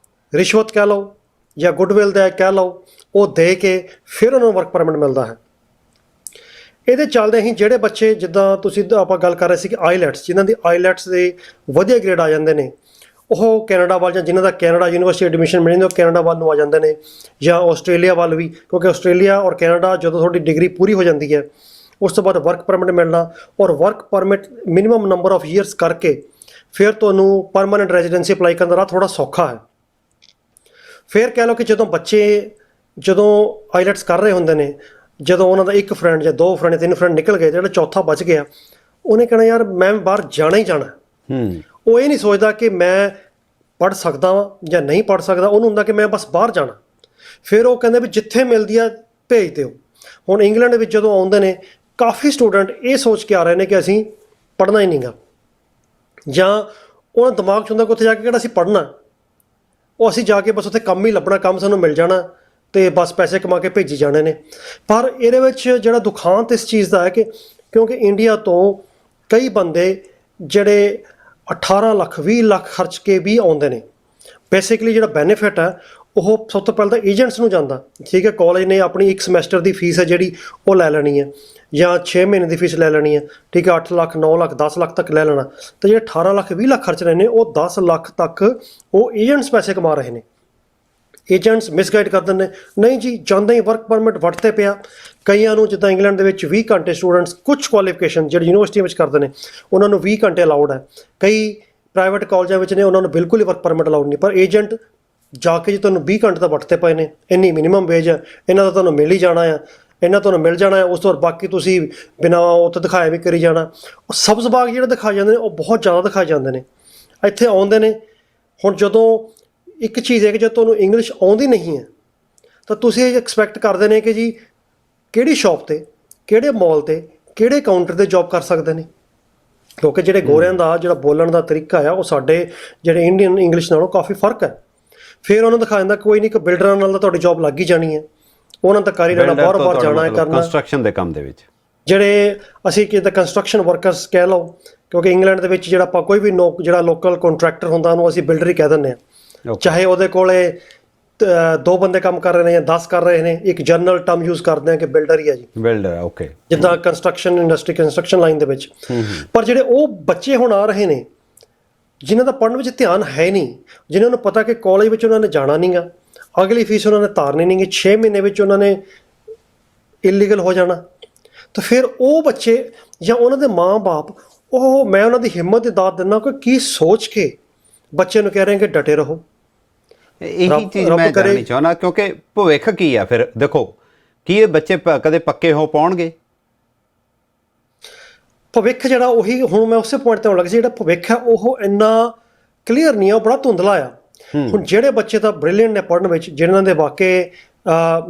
ਰਿਸ਼ਵਤ ਕਹਿ ਲਓ ਜਾਂ ਗੁੱਡਵਿਲ ਦਾ ਕਹਿ ਲਓ, ਉਹ ਦੇ ਕੇ ਫਿਰ ਉਹਨਾਂ ਨੂੰ ਵਰਕ ਪਰਮਿਟ ਮਿਲਦਾ ਹੈ। ਇਹਦੇ ਚੱਲਦੇ ਹੀ ਜਿਹੜੇ ਬੱਚੇ, ਜਿੱਦਾਂ ਤੁਸੀਂ ਆਪਾਂ ਗੱਲ ਕਰ ਰਹੇ ਸੀ ਕਿ ਆਈਲੈਟਸ, ਜਿਨ੍ਹਾਂ ਦੀ ਆਈਲੈਟਸ ਦੇ ਵਧੀਆ ਗ੍ਰੇਡ ਆ ਜਾਂਦੇ ਨੇ, ਉਹ ਕੈਨੇਡਾ ਵੱਲ, ਜਾਂ ਜਿਨ੍ਹਾਂ ਦਾ ਕੈਨੇਡਾ ਯੂਨੀਵਰਸਿਟੀ ਐਡਮਿਸ਼ਨ ਮਿਲ ਜਾਂਦਾ ਉਹ ਕੈਨੇਡਾ ਵੱਲ ਨੂੰ ਆ ਜਾਂਦੇ ਨੇ, ਜਾਂ ਆਸਟ੍ਰੇਲੀਆ ਵੱਲ ਵੀ, ਕਿਉਂਕਿ ਆਸਟ੍ਰੇਲੀਆ ਔਰ ਕੈਨੇਡਾ ਜਦੋਂ ਤੁਹਾਡੀ ਡਿਗਰੀ ਪੂਰੀ ਹੋ ਜਾਂਦੀ ਹੈ ਉਸ ਤੋਂ ਬਾਅਦ ਵਰਕ ਪਰਮਿਟ ਮਿਲਣਾ, ਔਰ work permit minimum number of years ਕਰਕੇ ਫਿਰ ਤੁਹਾਨੂੰ ਪਰਮਾਨੈਂਟ ਰੈਜ਼ੀਡੈਂਸੀ ਅਪਲਾਈ ਕਰਨ ਦਾ ਰਾਹ ਥੋੜ੍ਹਾ ਸੌਖਾ ਹੈ। ਫਿਰ ਕਹਿ ਲਓ ਕਿ ਜਦੋਂ ਬੱਚੇ ਆਈਲੈਟਸ ਕਰ ਰਹੇ ਹੁੰਦੇ ਨੇ, ਜਦੋਂ ਉਹਨਾਂ ਦਾ ਇੱਕ ਫਰੈਂਡ ਜਾਂ 2 ਫਰੈਂਡ 3 ਫਰੈਂਡ ਨਿਕਲ ਗਏ, ਜਿਹੜਾ ਚੌਥਾ ਬਚ ਗਿਆ, ਉਹਨੇ ਕਹਿਣਾ ਯਾਰ ਮੈਂ ਬਾਹਰ ਜਾਣਾ ਹੀ ਜਾਣਾ। ਉਹ ਇਹ ਨਹੀਂ ਸੋਚਦਾ ਕਿ ਮੈਂ ਪੜ੍ਹ ਸਕਦਾ ਵਾਂ ਜਾਂ ਨਹੀਂ ਪੜ੍ਹ ਸਕਦਾ, ਉਹਨੂੰ ਹੁੰਦਾ ਕਿ ਮੈਂ ਬਸ ਬਾਹਰ ਜਾਣਾ। ਫਿਰ ਉਹ ਕਹਿੰਦੇ ਵੀ ਜਿੱਥੇ ਮਿਲਦੀ ਆ ਭੇਜ ਦਿਓ। ਹੁਣ ਇੰਗਲੈਂਡ ਵਿੱਚ ਜਦੋਂ ਆਉਂਦੇ ਨੇ, ਕਾਫੀ ਸਟੂਡੈਂਟ ਇਹ ਸੋਚ ਕੇ ਆ ਰਹੇ ਨੇ ਕਿ ਅਸੀਂ ਪੜ੍ਹਨਾ ਹੀ ਨਹੀਂਗਾ, ਜਾਂ ਉਹਨਾਂ ਦਿਮਾਗ 'ਚ ਹੁੰਦਾ ਕਿ ਉੱਥੇ ਜਾ ਕੇ ਕਿਹੜਾ ਅਸੀਂ ਪੜ੍ਹਨਾ, ਉਹ ਅਸੀਂ ਜਾ ਕੇ ਬਸ ਉੱਥੇ ਕੰਮ ਹੀ ਲੱਭਣਾ, ਕੰਮ ਸਾਨੂੰ ਮਿਲ ਜਾਣਾ ਅਤੇ ਬਸ ਪੈਸੇ ਕਮਾ ਕੇ ਭੇਜੀ ਜਾਣੇ ਨੇ। ਪਰ ਇਹਦੇ ਵਿੱਚ ਜਿਹੜਾ ਦੁਖਾਂਤ ਇਸ ਚੀਜ਼ ਦਾ ਹੈ ਕਿ ਕਿਉਂਕਿ ਇੰਡੀਆ ਤੋਂ ਕਈ ਬੰਦੇ ਜਿਹੜੇ 18 ਲੱਖ 20 ਲੱਖ ਖਰਚ ਕੇ ਵੀ ਆਉਂਦੇ ਨੇ। ਬੇਸਿਕਲੀ ਜਿਹੜਾ ਬੈਨੀਫਿਟ ਹੈ ਉਹ ਸਭ ਤੋਂ ਪਹਿਲਾਂ ਤਾਂ ਏਜੰਟਸ ਨੂੰ ਜਾਂਦਾ, ਠੀਕ ਹੈ। ਕਾਲਜ ਨੇ ਆਪਣੀ 1 ਸਮੈਸਟਰ ਦੀ ਫੀਸ ਹੈ ਜਿਹੜੀ ਉਹ ਲੈ ਲੈਣੀ ਹੈ, ਜਾਂ 6 ਮਹੀਨੇ ਦੀ ਫੀਸ ਲੈ ਲੈਣੀ ਹੈ, ਠੀਕ ਹੈ। 8 ਲੱਖ 9 ਲੱਖ 10 ਲੱਖ ਤੱਕ ਲੈ ਲੈਣਾ, ਅਤੇ ਜਿਹੜੇ 18 ਲੱਖ 20 ਲੱਖ ਖਰਚ ਰਹੇ ਨੇ ਉਹ 10 ਲੱਖ ਤੱਕ ਉਹ ਏਜੰਟਸ ਪੈਸੇ ਕਮਾ ਰਹੇ ਨੇ। ਏਜੰਟਸ ਮਿਸਗਾਈਡ ਕਰ ਦਿੰਦੇ, ਨਹੀਂ ਜੀ ਜਾਂਦੇ ਹੀ ਵਰਕ ਪਰਮਿਟ ਵੱਟ 'ਤੇ ਪਿਆ। ਕਈਆਂ ਨੂੰ ਜਿੱਦਾਂ ਇੰਗਲੈਂਡ ਦੇ ਵਿੱਚ 20 ਘੰਟੇ ਸਟੂਡੈਂਟਸ, ਕੁਝ ਕੁਆਲੀਫਿਕੇਸ਼ਨ ਜਿਹੜੇ ਯੂਨੀਵਰਸਿਟੀਆਂ ਵਿੱਚ ਕਰਦੇ ਨੇ ਉਹਨਾਂ ਨੂੰ 20 ਘੰਟੇ ਅਲਾਊਡ ਹੈ। ਕਈ ਪ੍ਰਾਈਵੇਟ ਕਾਲਜਾਂ ਵਿੱਚ ਨੇ ਉਹਨਾਂ ਨੂੰ ਬਿਲਕੁਲ ਹੀ ਵਰਕ ਪਰਮਿਟ ਅਲਾਊਡ ਨਹੀਂ। ਪਰ ਏਜੰਟ ਜਾ ਕੇ ਜੀ ਤੁਹਾਨੂੰ 20 ਘੰਟੇ ਤਾਂ ਵੱਟ 'ਤੇ ਪਏ ਨੇ, ਇੰਨੀ ਮਿਨੀਮਮ ਵੇਜ ਹੈ, ਇਹਨਾਂ ਦਾ ਤੁਹਾਨੂੰ ਮਿਲ ਹੀ ਜਾਣਾ ਆ, ਇਹਨਾਂ ਤੁਹਾਨੂੰ ਮਿਲ ਜਾਣਾ ਹੈ। ਉਸ ਤੋਂ ਬਾਅਦ ਬਾਕੀ ਤੁਸੀਂ ਬਿਨਾਂ ਉੱਥੇ ਦਿਖਾਇਆ ਵੀ ਕਰੀ ਜਾਣਾ। ਉਹ ਸਬਜ਼ ਬਾਗ ਜਿਹੜੇ ਦਿਖਾਏ ਜਾਂਦੇ ਨੇ ਉਹ ਬਹੁਤ ਜ਼ਿਆਦਾ ਦਿਖਾਏ ਜਾਂਦੇ ਨੇ। ਇੱਥੇ ਆਉਂਦੇ ਨੇ, ਹੁਣ ਜਦੋਂ ਇੱਕ ਚੀਜ਼ ਹੈ ਕਿ ਜੇ ਤੁਹਾਨੂੰ ਇੰਗਲਿਸ਼ ਆਉਂਦੀ ਨਹੀਂ ਹੈ ਤਾਂ ਤੁਸੀਂ ਇਹ ਐਕਸਪੈਕਟ ਕਰਦੇ ਨੇ ਕਿ ਜੀ ਕਿਹੜੀ ਸ਼ੌਪ 'ਤੇ, ਕਿਹੜੇ ਮਾਲ 'ਤੇ, ਕਿਹੜੇ ਕਾਊਂਟਰ 'ਤੇ ਜੌਬ ਕਰ ਸਕਦੇ ਨੇ, ਕਿਉਂਕਿ ਜਿਹੜੇ ਗੋਰਿਆਂ ਦਾ ਜਿਹੜਾ ਬੋਲਣ ਦਾ ਤਰੀਕਾ ਆ ਉਹ ਸਾਡੇ ਜਿਹੜੇ ਇੰਡੀਅਨ ਇੰਗਲਿਸ਼ ਨਾਲੋਂ ਕਾਫੀ ਫਰਕ ਹੈ। ਫਿਰ ਉਹਨਾਂ ਨੂੰ ਦਿਖਾ ਜਾਂਦਾ ਕੋਈ ਨਹੀਂ ਕਿ ਬਿਲਡਰਾਂ ਨਾਲ ਤਾਂ ਤੁਹਾਡੀ ਜੌਬ ਲੱਗ ਹੀ ਜਾਣੀ ਹੈ, ਉਹਨਾਂ ਤਾਂ ਕਰ ਹੀ ਰਹਿਣਾ, ਬਾਹਰੋਂ ਬਾਹਰ ਜਾਣਾ ਹੈ, ਕਰਨਾ ਕੰਸਟਰਕਸ਼ਨ ਦੇ ਕੰਮ ਦੇ ਵਿੱਚ। ਜਿਹੜੇ ਅਸੀਂ ਕਿਤੇ ਕੰਸਟਰਕਸ਼ਨ ਵਰਕਰਸ ਕਹਿ ਲਓ, ਕਿਉਂਕਿ ਇੰਗਲੈਂਡ ਦੇ ਵਿੱਚ ਜਿਹੜਾ ਆਪਾਂ ਕੋਈ ਵੀ ਜਿਹੜਾ ਲੋਕਲ ਕੰਟਰੈਕਟਰ ਹੁੰਦਾ ਉਹਨੂੰ ਅਸੀਂ ਬਿਲਡਰ ਹੀ ਕਹਿ ਦਿੰਦੇ ਹਾਂ। ਚਾਹੇ ਉਹਦੇ ਕੋਲੇ 2 ਬੰਦੇ ਕੰਮ ਕਰ ਰਹੇ ਨੇ ਜਾਂ 10 ਕਰ ਰਹੇ ਨੇ, ਇੱਕ ਜਨਰਲ ਟਰਮ ਯੂਜ਼ ਕਰਦੇ ਆ ਕਿ ਬਿਲਡਰ ਹੀ ਹੈ ਜੀ, ਬਿਲਡਰ। ਓਕੇ, ਜਿੱਦਾਂ ਕੰਸਟਰਕਸ਼ਨ ਇੰਡਸਟਰੀ, ਕੰਸਟਰਕਸ਼ਨ ਲਾਈਨ ਦੇ ਵਿੱਚ। ਪਰ ਜਿਹੜੇ ਉਹ ਬੱਚੇ ਹੁਣ ਆ ਰਹੇ ਨੇ ਜਿਨ੍ਹਾਂ ਦਾ ਪੜ੍ਹਨ ਵਿੱਚ ਧਿਆਨ ਹੈ ਨਹੀਂ, ਜਿਨ੍ਹਾਂ ਨੂੰ ਪਤਾ ਕਿ ਕਾਲਜ ਵਿੱਚ ਉਹਨਾਂ ਨੇ ਜਾਣਾ ਨਹੀਂ ਗਾ, ਅਗਲੀ ਫੀਸ ਉਹਨਾਂ ਨੇ ਤਾਰਨੀ ਨਹੀਂ ਗੀ, 6 ਮਹੀਨੇ ਵਿੱਚ ਉਹਨਾਂ ਨੇ ਇਲੀਗਲ ਹੋ ਜਾਣਾ, ਤਾਂ ਫਿਰ ਉਹ ਬੱਚੇ ਜਾਂ ਉਹਨਾਂ ਦੇ ਮਾਂ-ਬਾਪ, ਮੈਂ ਉਹਨਾਂ ਦੀ ਹਿੰਮਤ ਦੀ ਦਾਤ ਦਿੰਦਾ ਕਿ ਕੀ ਸੋਚ ਕੇ ਬੱਚੇ ਨੂੰ ਕਹਿ ਰਹੇ ਕਿ ਡਟੇ ਰਹੋ। ਇਹੀ ਚੀਜ਼ ਮੈਂ ਜਾਣਨੀ ਚਾਹੁੰਦਾ, ਕਿਉਂਕਿ ਭਵਿੱਖ ਕੀ ਆ ਫਿਰ? ਦੇਖੋ, ਕੀ ਇਹ ਬੱਚੇ ਕਦੇ ਪੱਕੇ ਹੋ ਪਾਉਣਗੇ? ਭਵਿੱਖ ਜਿਹੜਾ ਉਹੀ ਹੁਣ ਮੈਂ ਉਸੇ ਪੁਆਇੰਟ ਤੇ ਆਉਣ ਲੱਗਾ ਸੀ, ਜਿਹੜਾ ਭਵਿੱਖ ਹੈ ਉਹ ਇੰਨਾ ਕਲੀਅਰ ਨਹੀਂ ਆ, ਉਹ ਬੜਾ ਧੁੰਦਲਾ ਆ। ਹੁਣ ਜਿਹੜੇ ਬੱਚੇ ਤਾਂ ਬ੍ਰਿਲੀਅੰਟ ਨੇ ਪੜ੍ਹਨ ਵਿੱਚ, ਜਿਨ੍ਹਾਂ ਦੇ ਵਾਕਈ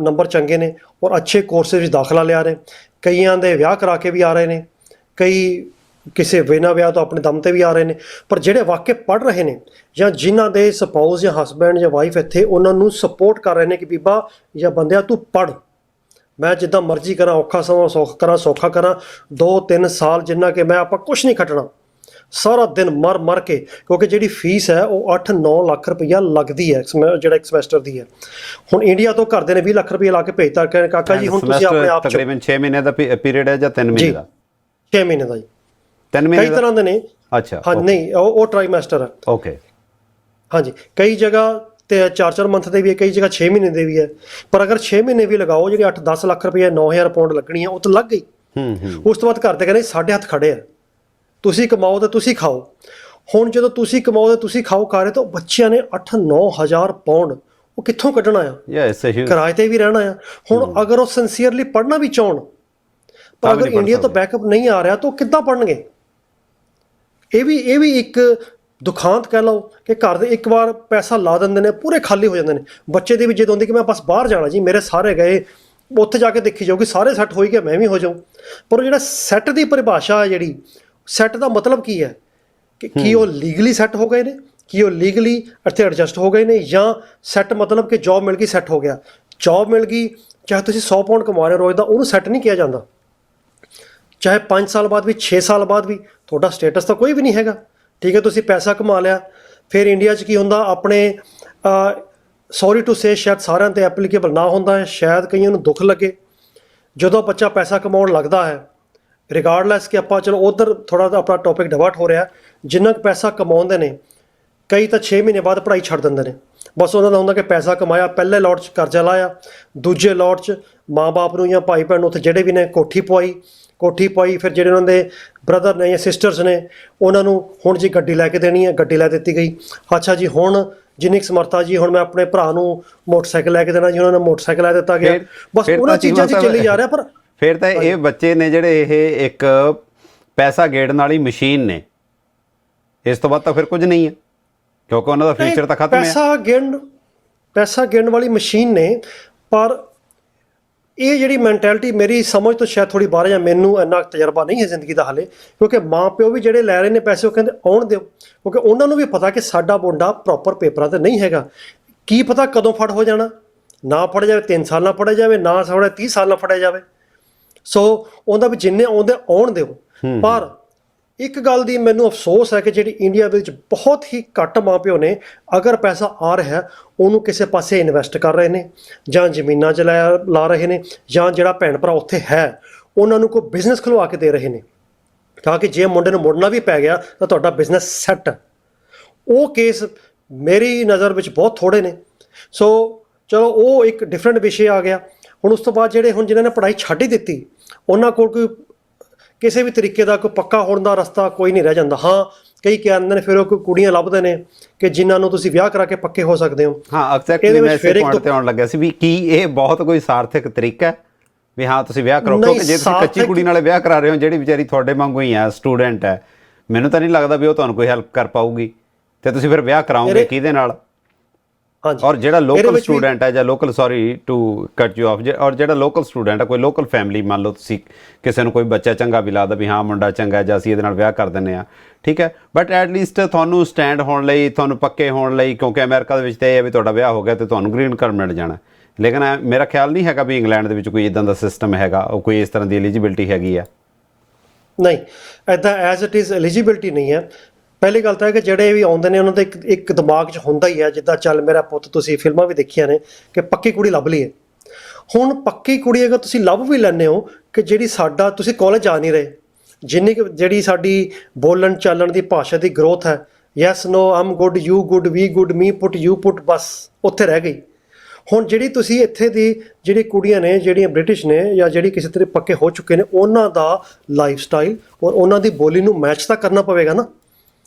ਨੰਬਰ ਚੰਗੇ ਨੇ ਔਰ ਅੱਛੇ ਕੋਰਸਿਸ ਵਿੱਚ ਦਾਖਲਾ ਲਿਆ ਰਹੇ, ਕਈਆਂ ਦੇ ਵਿਆਹ ਕਰਾ ਕੇ ਵੀ ਆ ਰਹੇ ਨੇ, ਕਈ ਕਿਸੇ ਬਿਨਾਂ ਵਿਆਹ ਤੋਂ ਆਪਣੇ ਦਮ 'ਤੇ ਵੀ ਆ ਰਹੇ ਨੇ, ਪਰ ਜਿਹੜੇ ਵਾਕਈ ਪੜ੍ਹ ਰਹੇ ਨੇ ਜਾਂ ਜਿਨ੍ਹਾਂ ਦੇ ਸਪਾਊਸ ਜਾਂ ਹਸਬੈਂਡ ਜਾਂ ਵਾਈਫ ਇੱਥੇ ਉਹਨਾਂ ਨੂੰ ਸਪੋਰਟ ਕਰ ਰਹੇ ਨੇ ਕਿ ਬੀਬਾ ਜਾਂ ਬੰਦਿਆ ਤੂੰ ਪੜ੍ਹ, ਮੈਂ ਜਿੱਦਾਂ ਮਰਜ਼ੀ ਕਰਾਂ, ਔਖਾ ਸਮਾਂ ਸੌਖਾ ਕਰਾਂ, 2-3 ਸਾਲ ਜਿੰਨਾ ਕਿ ਮੈਂ ਆਪਾਂ ਕੁਛ ਨਹੀਂ ਖੱਟਣਾ, ਸਾਰਾ ਦਿਨ ਮਰ ਕੇ, ਕਿਉਂਕਿ ਜਿਹੜੀ ਫੀਸ ਹੈ ਉਹ 8-9 ਲੱਖ ਰੁਪਈਆ ਲੱਗਦੀ ਹੈ ਜਿਹੜਾ ਇੱਕ ਸਮੈਸਟਰ ਦੀ ਹੈ। ਹੁਣ ਇੰਡੀਆ ਤੋਂ ਘਰਦੇ ਨੇ 20 ਲੱਖ ਰੁਪਈਆ ਲਾ ਕੇ ਭੇਜਤਾ ਕਿ ਕਾਕਾ ਜੀ ਹੁਣ ਤੁਸੀਂ ਆਪਣੇ ਆਪ ਤਕਰੀਬਨ 6 ਮਹੀਨੇ ਦਾ ਪੀਰੀਅਡ ਹੈ ਜਾਂ 3 ਮਹੀਨੇ ਦਾ? 6 ਮਹੀਨੇ ਦਾ ਜੀ। 3 ਮਹੀਨੇ ਕਈ ਤਰ੍ਹਾਂ ਦੇ ਨੇ। ਅੱਛਾ, ਹਾਂ, ਨਹੀਂ ਉਹ ਟ੍ਰਾਈਮੈਸਟਰ ਹੈ। ਓਕੇ, ਹਾਂਜੀ, ਕਈ ਜਗ੍ਹਾ ਤੇ 4-4 ਮੰਥ ਦੇ ਵੀ ਹੈ, ਕਈ ਜਗ੍ਹਾ 6 ਮਹੀਨੇ ਦੇ ਵੀ ਹੈ। ਪਰ ਅਗਰ 6 ਮਹੀਨੇ ਵੀ ਲਗਾਓ, ਜਿਹੜੀ 8-10 ਲੱਖ ਰੁਪਈਆ 9,000 ਪਾਉਂਡ ਲੱਗਣੀ ਹੈ, ਉਹ ਤਾਂ ਲੱਗ ਗਈ। ਉਸ ਤੋਂ ਬਾਅਦ ਘਰ ਦੇ ਕਹਿੰਦੇ ਸਾਡੇ ਹੱਥ ਖੜੇ ਆ, ਤੁਸੀਂ ਕਮਾਓ ਤੇ ਤੁਸੀਂ ਖਾਓ। ਹੁਣ ਜਦੋਂ ਤੁਸੀਂ ਕਮਾਓ ਤੇ ਤੁਸੀਂ ਖਾਓ ਖਾ ਰਹੇ, ਤਾਂ ਬੱਚਿਆਂ ਨੇ 8-9 ਹਜ਼ਾਰ ਪਾਉਂਡ ਉਹ ਕਿੱਥੋਂ ਕੱਢਣਾ ਆ? ਕਿਰਾਏ ਤੇ ਵੀ ਰਹਿਣਾ ਆ। ਹੁਣ ਅਗਰ ਉਹ ਸਿੰਸੀਅਰਲੀ ਪੜ੍ਹਨਾ ਵੀ ਚਾਹਣ, ਪਰ ਅਗਰ ਇੰਡੀਆ ਤੋਂ ਬੈਕਅਪ ਨਹੀਂ ਆ ਰਿਹਾ ਤਾਂ ਉਹ ਕਿੱਦਾਂ ਪੜ੍ਹਨਗੇ? ਇਹ ਵੀ ਇੱਕ ਦੁਖਾਂਤ ਕਹਿ ਲਓ ਕਿ ਘਰ ਦੇ ਇੱਕ ਵਾਰ ਪੈਸਾ ਲਾ ਦਿੰਦੇ ਨੇ, ਪੂਰੇ ਖਾਲੀ ਹੋ ਜਾਂਦੇ ਨੇ। ਬੱਚੇ ਦੀ ਵੀ ਜਿੱਦ ਹੁੰਦੀ ਕਿ ਮੈਂ ਬਸ ਬਾਹਰ ਜਾਣਾ ਜੀ, ਮੇਰੇ ਸਾਰੇ ਗਏ, ਉੱਥੇ ਜਾ ਕੇ ਦੇਖੀ ਜਾਊਗੀ, ਸਾਰੇ ਸੈੱਟ ਹੋਈ ਗਿਆ ਮੈਂ ਵੀ ਹੋ ਜਾਊਂ। ਪਰ ਉਹ ਜਿਹੜਾ ਸੈੱਟ ਦੀ ਪਰਿਭਾਸ਼ਾ ਹੈ, ਜਿਹੜੀ ਸੈੱਟ ਦਾ ਮਤਲਬ ਕੀ ਹੈ ਕਿ ਕੀ ਉਹ ਲੀਗਲੀ ਸੈੱਟ ਹੋ ਗਏ ਨੇ, ਕੀ ਉਹ ਲੀਗਲੀ ਇੱਥੇ ਐਡਜਸਟ ਹੋ ਗਏ ਨੇ, ਜਾਂ ਸੈੱਟ ਮਤਲਬ ਕਿ ਜੌਬ ਮਿਲ ਗਈ ਸੈੱਟ ਹੋ ਗਿਆ। ਜੌਬ ਮਿਲ ਗਈ, ਚਾਹੇ ਤੁਸੀਂ 100 ਪਾਉਂਡ ਕਮਾ ਰਹੇ ਰੋਜ਼ ਦਾ, ਉਹਨੂੰ ਸੈੱਟ ਨਹੀਂ ਕਿਹਾ ਜਾਂਦਾ। ਚਾਹੇ 5 ਸਾਲ ਬਾਅਦ ਵੀ, 6 ਸਾਲ ਬਾਅਦ ਵੀ ਤੁਹਾਡਾ ਸਟੇਟਸ ਤਾਂ ਕੋਈ ਵੀ ਨਹੀਂ ਹੈਗਾ। ਠੀਕ ਹੈ, ਤੁਸੀਂ ਪੈਸਾ ਕਮਾ ਲਿਆ। ਫਿਰ ਇੰਡੀਆ 'ਚ ਕੀ ਹੁੰਦਾ, ਆਪਣੇ ਸੌਰੀ ਟੂ ਸੇ ਸ਼ਾਇਦ ਸਾਰਿਆਂ 'ਤੇ ਐਪਲੀਕੇਬਲ ਨਾ ਹੁੰਦਾ ਹੈ, ਸ਼ਾਇਦ ਕਈਆਂ ਨੂੰ ਦੁੱਖ ਲੱਗੇ, ਜਦੋਂ ਬੱਚਾ ਪੈਸਾ ਕਮਾਉਣ ਲੱਗਦਾ ਹੈ, ਰਿਗਾਰਡਲੈਸ ਕਿ ਆਪਾਂ ਚਲੋ ਉੱਧਰ ਥੋੜ੍ਹਾ ਆਪਣਾ ਟੌਪਿਕ ਡਿਵਰਟ ਹੋ ਰਿਹਾ, ਜਿੰਨਾ ਕੁ ਪੈਸਾ ਕਮਾਉਂਦੇ ਨੇ, ਕਈ ਤਾਂ 6 ਮਹੀਨੇ ਬਾਅਦ ਪੜ੍ਹਾਈ ਛੱਡ ਦਿੰਦੇ ਨੇ। ਬਸ ਉਹਨਾਂ ਦਾ ਹੁੰਦਾ ਕਿ ਪੈਸਾ ਕਮਾਇਆ, ਪਹਿਲੇ ਲੋਟ 'ਚ ਕਰਜ਼ਾ ਲਾਇਆ, ਦੂਜੇ ਲੋਟ 'ਚ ਮਾਂ-ਬਾਪ ਨੂੰ ਜਾਂ ਭਾਈ ਭੈਣ ਨੂੰ ਉੱਥੇ ਜਿਹੜੇ ਵੀ ਨੇ ਕੋਠੀ ਪਵਾਈ, ਫਿਰ ਜਿਹੜੇ ਉਹਨਾਂ ਦੇ ਬ੍ਰਦਰ ਨੇ ਜਾਂ ਸਿਸਟਰਸ ਨੇ ਉਹਨਾਂ ਨੂੰ ਹੁਣ ਜੀ ਗੱਡੀ ਲੈ ਕੇ ਦੇਣੀ ਹੈ, ਗੱਡੀ ਲੈ ਦਿੱਤੀ ਗਈ। ਅੱਛਾ ਜੀ, ਹੁਣ ਜਿੰਨੀ ਕੁ ਸਮਰਥਾ ਜੀ, ਹੁਣ ਮੈਂ ਆਪਣੇ ਭਰਾ ਨੂੰ ਮੋਟਰਸਾਈਕਲ ਲੈ ਕੇ ਦੇਣਾ ਜੀ, ਉਹਨਾਂ ਨੇ ਮੋਟਰਸਾਈਕਲ ਲੈ ਦਿੱਤਾ ਗਿਆ। ਬਸ ਉਹਨਾਂ ਚੀਜ਼ਾਂ 'ਚ ਚੱਲੀ ਜਾ ਰਿਹਾ। ਪਰ ਫਿਰ ਤਾਂ ਇਹ ਬੱਚੇ ਨੇ ਜਿਹੜੇ ਇਹ ਇੱਕ ਪੈਸਾ ਗੇੜਨ ਵਾਲੀ ਮਸ਼ੀਨ ਨੇ, ਇਸ ਤੋਂ ਬਾਅਦ ਤਾਂ ਫਿਰ ਕੁਝ ਨਹੀਂ ਹੈ, ਕਿਉਂਕਿ ਉਹਨਾਂ ਦਾ ਫਿਊਚਰ ਤਾਂ ਖਤਮ ਹੈ। ਪੈਸਾ ਗਿਣਨ ਵਾਲੀ ਮਸ਼ੀਨ ਨੇ, ਪਰ ਇਹ ਜਿਹੜੀ ਮੈਂਟੈਲਿਟੀ ਮੇਰੀ ਸਮਝ ਤੋਂ ਸ਼ਾਇਦ ਥੋੜ੍ਹੀ ਬਾਹਰ, ਜਾਂ ਮੈਨੂੰ ਇੰਨਾ ਤਜਰਬਾ ਨਹੀਂ ਹੈ ਜ਼ਿੰਦਗੀ ਦਾ ਹਾਲੇ, ਕਿਉਂਕਿ ਮਾਂ ਪਿਓ ਵੀ ਜਿਹੜੇ ਲੈ ਰਹੇ ਨੇ ਪੈਸੇ ਉਹ ਕਹਿੰਦੇ ਆਉਣ ਦਿਓ, ਕਿਉਂਕਿ ਉਹਨਾਂ ਨੂੰ ਵੀ ਪਤਾ ਕਿ ਸਾਡਾ ਮੁੰਡਾ ਪ੍ਰੋਪਰ ਪੇਪਰਾਂ 'ਤੇ ਨਹੀਂ ਹੈਗਾ। ਕੀ ਪਤਾ ਕਦੋਂ ਫੜ ਹੋ ਜਾਣਾ, ਨਾ ਫੜਿਆ ਜਾਵੇ 3 ਸਾਲ ਨਾਲ ਫੜਿਆ ਜਾਵੇ, ਨਾ ਫੜਿਆ 30 ਸਾਲ ਨਾਲ ਫੜਿਆ ਜਾਵੇ। ਸੋ ਉਹਦਾ ਵੀ ਜਿੰਨੇ ਆਉਂਦੇ ਆਉਣ ਦਿਓ। ਪਰ ਇੱਕ ਗੱਲ ਦੀ ਮੈਨੂੰ ਅਫਸੋਸ ਹੈ ਕਿ ਜਿਹੜੀ ਇੰਡੀਆ ਵਿੱਚ ਬਹੁਤ ਹੀ ਘੱਟ ਮਾਂ ਪਿਓ ਨੇ, ਅਗਰ ਪੈਸਾ ਆ ਰਿਹਾ ਉਹਨੂੰ ਕਿਸੇ ਪਾਸੇ ਇਨਵੈਸਟ ਕਰ ਰਹੇ ਨੇ, ਜਾਂ ਜ਼ਮੀਨਾਂ 'ਚ ਲਾ ਰਹੇ ਨੇ, ਜਾਂ ਜਿਹੜਾ ਭੈਣ ਭਰਾ ਉੱਥੇ ਹੈ ਉਹਨਾਂ ਨੂੰ ਕੋਈ ਬਿਜ਼ਨਸ ਖੁਲਵਾ ਕੇ ਦੇ ਰਹੇ ਨੇ, ਤਾਂ ਕਿ ਜੇ ਮੁੰਡੇ ਨੂੰ ਮੁੜਨਾ ਵੀ ਪੈ ਗਿਆ ਤਾਂ ਤੁਹਾਡਾ ਬਿਜ਼ਨਸ ਸੈੱਟ। ਉਹ ਕੇਸ ਮੇਰੀ ਨਜ਼ਰ ਵਿੱਚ ਬਹੁਤ ਥੋੜ੍ਹੇ ਨੇ। ਸੋ ਚਲੋ ਉਹ ਇੱਕ ਡਿਫਰੈਂਟ ਵਿਸ਼ੇ ਆ ਗਿਆ। ਹੁਣ ਉਸ ਤੋਂ ਬਾਅਦ ਜਿਹੜੇ ਹੁਣ ਜਿਨ੍ਹਾਂ ਨੇ ਪੜ੍ਹਾਈ ਛੱਡ ਹੀ ਦਿੱਤੀ, ਉਹਨਾਂ ਕੋਲ ਕੋਈ ਕਿਸੇ ਵੀ ਤਰੀਕੇ ਦਾ ਕੋਈ ਪੱਕਾ ਹੋਣ ਦਾ ਰਸਤਾ ਕੋਈ ਨਹੀਂ ਰਹਿ ਜਾਂਦਾ। ਹਾਂ, ਕਈ ਕਹਿੰਦੇ ਨੇ ਫਿਰ ਉਹ ਕੋਈ ਕੁੜੀਆਂ ਲੱਭਦੇ ਨੇ ਕਿ ਜਿਨ੍ਹਾਂ ਨੂੰ ਤੁਸੀਂ ਵਿਆਹ ਕਰਾ ਕੇ ਪੱਕੇ ਹੋ ਸਕਦੇ ਹੋ। ਹਾਂ, ਐਗਜ਼ੈਕਟਲੀ ਮੈਂ ਇਸੇ ਪੁਆਇੰਟ ਤੇ ਆਉਣ ਲੱਗਿਆ ਸੀ ਵੀ ਕੀ ਇਹ ਬਹੁਤ ਕੋਈ ਸਾਰਥਕ ਤਰੀਕਾ ਹੈ ਵੀ ਹਾਂ ਤੁਸੀਂ ਵਿਆਹ ਕਰੋ? ਕਿਉਂਕਿ ਜੇ ਤੁਸੀਂ ਕੱਚੀ ਕੁੜੀ ਨਾਲ ਵਿਆਹ ਕਰਾ ਰਹੇ ਹੋ, ਜਿਹੜੀ ਵਿਚਾਰੀ ਤੁਹਾਡੇ ਵਾਂਗੂ ਹੀ ਹੈ, ਸਟੂਡੈਂਟ ਹੈ, ਮੈਨੂੰ ਤਾਂ ਨਹੀਂ ਲੱਗਦਾ ਵੀ ਉਹ ਤੁਹਾਨੂੰ ਕੋਈ ਹੈਲਪ ਕਰ ਪਾਊਗੀ। ਤੇ ਤੁਸੀਂ ਫਿਰ ਵਿਆਹ ਕਰਾਓਗੇ ਕਿਹਦੇ ਨਾਲ? ਔਰ ਜਿਹੜਾ ਲੋਕਲ ਸਟੂਡੈਂਟ ਹੈ, ਜਾਂ ਲੋਕਲ, ਸੌਰੀ ਟੂ ਕੱਟ ਯੂ ਆਫ, ਔਰ ਜਿਹੜਾ ਲੋਕਲ ਸਟੂਡੈਂਟ ਹੈ, ਕੋਈ ਲੋਕਲ ਫੈਮਿਲੀ, ਮੰਨ ਲਓ ਤੁਸੀਂ ਕਿਸੇ ਨੂੰ ਕੋਈ ਬੱਚਾ ਚੰਗਾ ਵੀ ਲੱਗਦਾ ਵੀ ਹਾਂ ਮੁੰਡਾ ਚੰਗਾ ਜਾਂ ਅਸੀਂ ਇਹਦੇ ਨਾਲ ਵਿਆਹ ਕਰ ਦਿੰਦੇ ਹਾਂ, ਠੀਕ ਹੈ, ਬਟ ਐਟਲੀਸਟ ਤੁਹਾਨੂੰ ਸਟੈਂਡ ਹੋਣ ਲਈ, ਤੁਹਾਨੂੰ ਪੱਕੇ ਹੋਣ ਲਈ, ਕਿਉਂਕਿ ਅਮਰੀਕਾ ਦੇ ਵਿੱਚ ਤਾਂ ਇਹ ਹੈ ਵੀ ਤੁਹਾਡਾ ਵਿਆਹ ਹੋ ਗਿਆ ਅਤੇ ਤੁਹਾਨੂੰ ਗ੍ਰੀਨ ਕਾਰਡ ਮਿਲ ਜਾਣਾ, ਲੇਕਿਨ ਮੇਰਾ ਖਿਆਲ ਨਹੀਂ ਹੈਗਾ ਵੀ ਇੰਗਲੈਂਡ ਦੇ ਵਿੱਚ ਕੋਈ ਇਦਾਂ ਦਾ ਸਿਸਟਮ ਹੈਗਾ, ਉਹ ਕੋਈ ਇਸ ਤਰ੍ਹਾਂ ਦੀ ਐਲੀਜੀਬਿਲਟੀ ਹੈਗੀ ਆ। ਨਹੀਂ, ਇੱਦਾਂ ਐਜ਼ ਇਟ ਇਜ਼ ਐਲੀਜੀਬਿਲਟੀ ਨਹੀਂ ਹੈ। ਪਹਿਲੀ ਗੱਲ ਤਾਂ ਹੈ ਕਿ ਜਿਹੜੇ ਵੀ ਆਉਂਦੇ ਨੇ ਉਹਨਾਂ ਦੇ ਇੱਕ ਦਿਮਾਗ 'ਚ ਹੁੰਦਾ ਹੀ ਹੈ, ਜਿੱਦਾਂ ਚੱਲ ਮੇਰਾ ਪੁੱਤ, ਤੁਸੀਂ ਫਿਲਮਾਂ ਵੀ ਦੇਖੀਆਂ ਨੇ ਕਿ ਪੱਕੀ ਕੁੜੀ ਲੱਭ ਲਈਏ। ਹੁਣ ਪੱਕੀ ਕੁੜੀ ਅਗਰ ਤੁਸੀਂ ਲੱਭ ਵੀ ਲੈਂਦੇ ਹੋ ਕਿ ਜਿਹੜੀ ਸਾਡਾ, ਤੁਸੀਂ ਕਾਲਜ ਜਾ ਨਹੀਂ ਰਹੇ, ਜਿੰਨੀ ਜਿਹੜੀ ਸਾਡੀ ਬੋਲਣ ਚਾਲਣ ਦੀ ਭਾਸ਼ਾ ਦੀ ਗਰੋਥ ਹੈ, yes no am good, you good, we good, me put, you put, ਬਸ ਉੱਥੇ ਰਹਿ ਗਈ। ਹੁਣ ਜਿਹੜੀ ਤੁਸੀਂ ਇੱਥੇ ਦੀ ਜਿਹੜੀ ਕੁੜੀਆਂ ਨੇ ਜਿਹੜੀਆਂ ਬ੍ਰਿਟਿਸ਼ ਨੇ ਜਾਂ ਜਿਹੜੀ ਕਿਸੇ ਤਰ੍ਹਾਂ ਪੱਕੇ ਹੋ ਚੁੱਕੇ ਨੇ, ਉਹਨਾਂ ਦਾ ਲਾਈਫ ਸਟਾਈਲ ਔਰ ਉਹਨਾਂ ਦੀ ਬੋਲੀ ਨੂੰ ਮੈਚ ਤਾਂ ਕਰਨਾ ਪਵੇਗਾ ਨਾ।